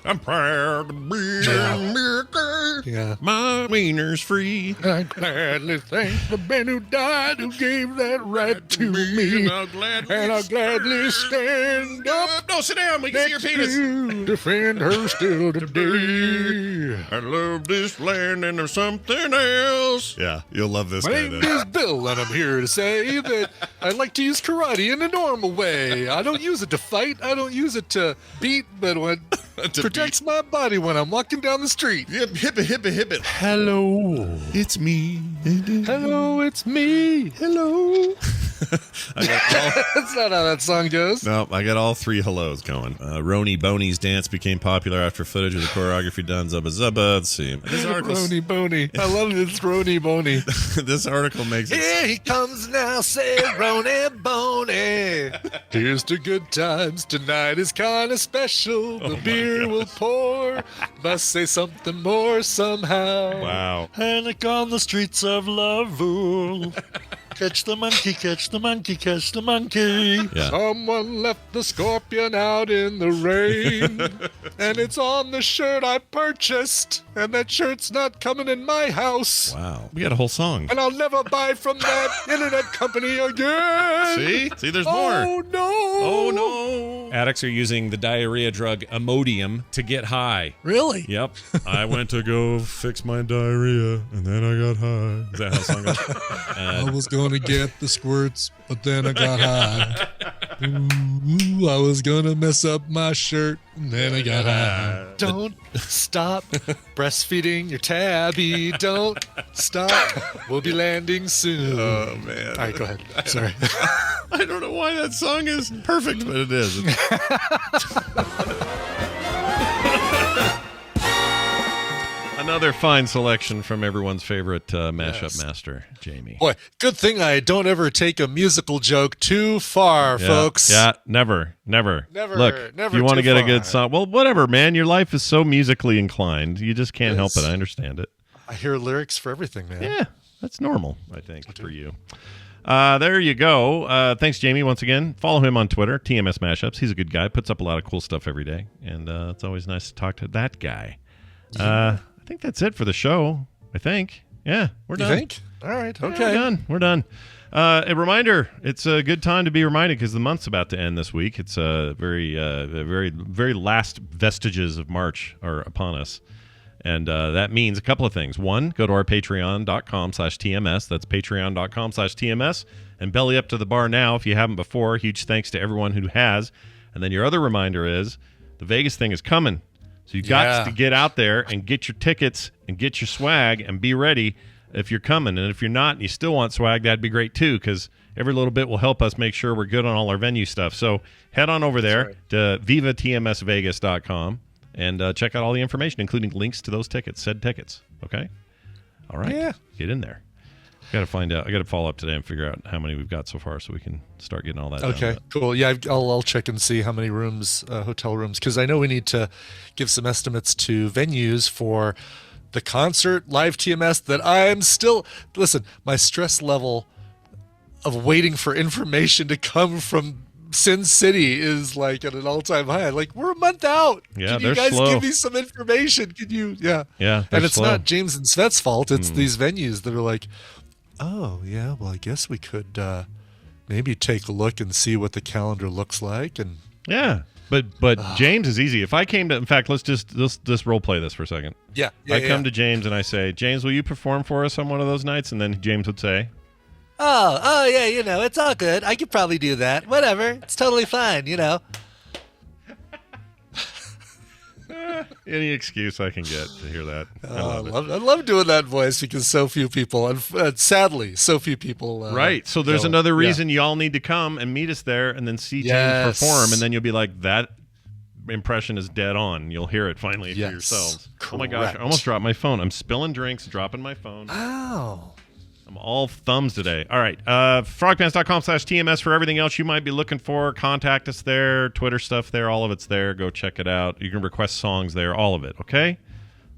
S1: I'm proud to be America.
S5: Yeah.
S1: My wiener's free.
S5: I gladly thank the man who died who gave that right to me. And I'll gladly stand up.
S1: No, sit down. We can see your penis.
S5: To defend her still today.
S1: I love this land and there's something else. Yeah, you'll love this
S5: My
S1: guy
S5: name
S1: then.
S5: is Bill, and I'm here to say that I like to use karate in a normal way. I don't use it to fight. I don't use it to beat, but what protects my body when I'm walking down the street.
S1: Yep, hip it, hip it, hip it.
S5: Hello.
S1: It's me.
S5: Hello, it's me. Hello. That's not how that song goes.
S1: No, I got all three hellos going. Roni Boney's dance became popular after footage of the choreography done. Zubba Zubba. Let's see.
S5: Roni Boney. I love this Roni Boney.
S1: This article makes it.
S5: Here he comes now, say Roni Boney. Here's to good times. Tonight is kind of special. The beer will pour. Must say something more somehow.
S1: Wow.
S5: Panic on the streets of Laville. Catch the monkey, catch the monkey, catch the monkey.
S1: Yeah.
S5: Someone left the scorpion out in the rain. And it's on the shirt I purchased. And that shirt's not coming in my house.
S1: Wow. We got a whole song.
S5: And I'll never buy from that internet company again.
S1: See, there's more.
S5: Oh, no.
S1: Oh, no. Addicts are using the diarrhea drug Imodium to get high.
S5: Really?
S1: Yep. I went to go fix my diarrhea, and then I got high. Is that how the song goes?
S5: I was going to get the squirts, but then I got high. Ooh, I was going to mess up my shirt, and then I got high. Don't stop breastfeeding your tabby. Don't stop. We'll be landing soon.
S1: Oh, man.
S5: All right, go ahead. Sorry.
S1: I don't know why that song is perfect, but it is. Another fine selection from everyone's favorite mashup master, Jamie.
S5: Boy, good thing I don't ever take a musical joke too far, folks.
S1: Yeah, never.
S5: Never,
S1: Look,
S5: never
S1: if you want to
S5: too
S1: get a
S5: far.
S1: good song, well, whatever, man. Your life is so musically inclined. You just can't help it. I understand it.
S5: I hear lyrics for everything, man.
S1: Yeah, that's normal, I think, for you. There you go. Thanks, Jamie, once again. Follow him on Twitter, TMS Mashups. He's a good guy. Puts up a lot of cool stuff every day, and it's always nice to talk to that guy. I think that's it for the show, I think. Yeah, we're done.
S5: You think? All right, okay.
S1: Yeah, we're done. A reminder, it's a good time to be reminded because the month's about to end this week. It's very last vestiges of March are upon us. And that means a couple of things. One, go to our patreon.com/TMS. That's patreon.com/TMS. And belly up to the bar now if you haven't before. Huge thanks to everyone who has. And then your other reminder is the Vegas thing is coming. So you've got to get out there and get your tickets and get your swag and be ready if you're coming. And if you're not and you still want swag, that'd be great too, because every little bit will help us make sure we're good on all our venue stuff. So head on over there to vivatmsvegas.com and check out all the information, including links to those tickets, said tickets. Okay? All right.
S5: Yeah.
S1: Get in there. Got to find out. I got to follow up today and figure out how many we've got so far, so we can start getting all that.
S5: Okay, cool. Yeah, I'll check and see how many rooms, hotel rooms, because I know we need to give some estimates to venues for the concert, live TMS. That I'm still my stress level of waiting for information to come from Sin City is like at an all-time high. Like, we're a month out.
S1: Yeah,
S5: Can you guys give me some information? Can you? Yeah. And it's not James and Svet's fault. It's these venues that are like, oh yeah, well I guess we could maybe take a look and see what the calendar looks like. And
S1: yeah, but James is easy. If I came to, in fact, let's just role play this for a second.
S5: Yeah.
S1: I come to James and I say, James, will you perform for us on one of those nights? And then James would say,
S13: Oh, yeah, it's all good. I could probably do that. Whatever. It's totally fine,
S1: Any excuse I can get to hear that.
S5: I love doing that voice because so few people, and sadly, so few people.
S1: Right. So there's another reason y'all need to come and meet us there and then see James perform, and then you'll be like, that impression is dead on. You'll hear it finally for yourselves.
S5: Correct.
S1: Oh my gosh, I almost dropped my phone. I'm spilling drinks, dropping my phone.
S5: Ow.
S1: I'm all thumbs today. All right. Frogpants.com/TMS for everything else you might be looking for. Contact us there. Twitter stuff there. All of it's there. Go check it out. You can request songs there. All of it. Okay?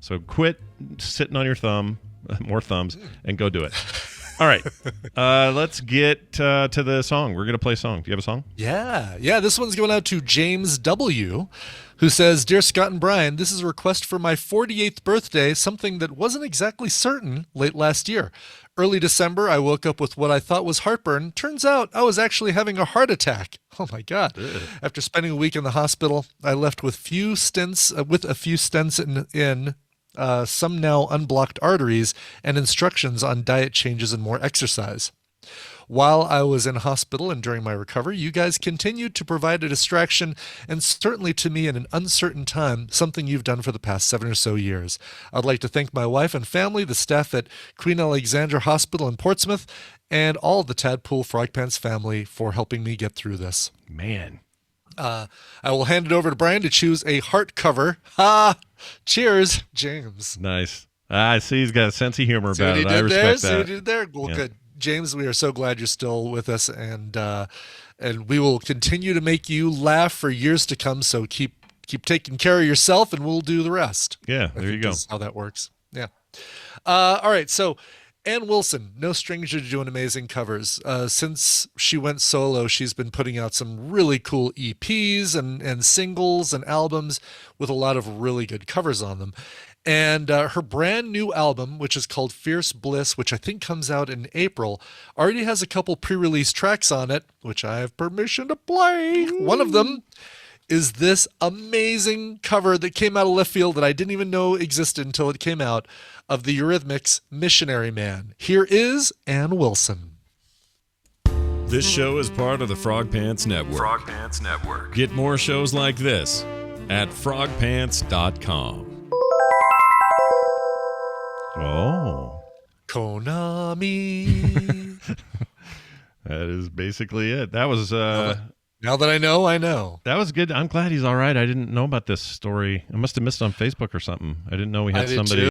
S1: So quit sitting on your thumb, more thumbs, and go do it. All right. Let's get to the song. We're going to play a song. Do you have a song?
S5: Yeah. This one's going out to James W., who says, Dear Scott and Brian, this is a request for my 48th birthday, something that wasn't exactly certain late last year. Early December, I woke up with what I thought was heartburn. Turns out I was actually having a heart attack. Oh my God. Ugh. After spending a week in the hospital, I left with a few stents in some now unblocked arteries and instructions on diet changes and more exercise. While I was in hospital and during my recovery, you guys continued to provide a distraction and certainly to me in an uncertain time, something you've done for the past 7 or so years. I'd like to thank my wife and family, the staff at Queen Alexandra Hospital in Portsmouth, and all of the Tadpool Frog Pants family for helping me get through this.
S1: Man.
S5: I will hand it over to Brian to choose a heart cover. Cheers, James.
S1: Nice. I see he's got a sense of humor about it. I respect that.
S5: See what he did there? Well, good. James, we are so glad you're still with us, and we will continue to make you laugh for years to come. So keep taking care of yourself, and we'll do the rest.
S1: Yeah, there you go.
S5: That's how that works. Yeah. All right. So Ann Wilson, no stranger to doing amazing covers. Since she went solo, she's been putting out some really cool EPs and singles and albums with a lot of really good covers on them. And her brand new album, which is called Fierce Bliss, which I think comes out in April, already has a couple pre-release tracks on it, which I have permission to play. Ooh. One of them is this amazing cover that came out of left field that I didn't even know existed until it came out, of the Eurythmics' Missionary Man. Here is Ann Wilson.
S4: This show is part of the Frog Pants Network.
S14: Frog Pants Network.
S4: Get more shows like this at frogpants.com.
S1: Oh.
S5: Konami.
S1: That is basically it. That was
S5: now that I know, I know.
S1: That was good. I'm glad he's all right. I didn't know about this story. I must have missed it on Facebook or something. I didn't know we had somebody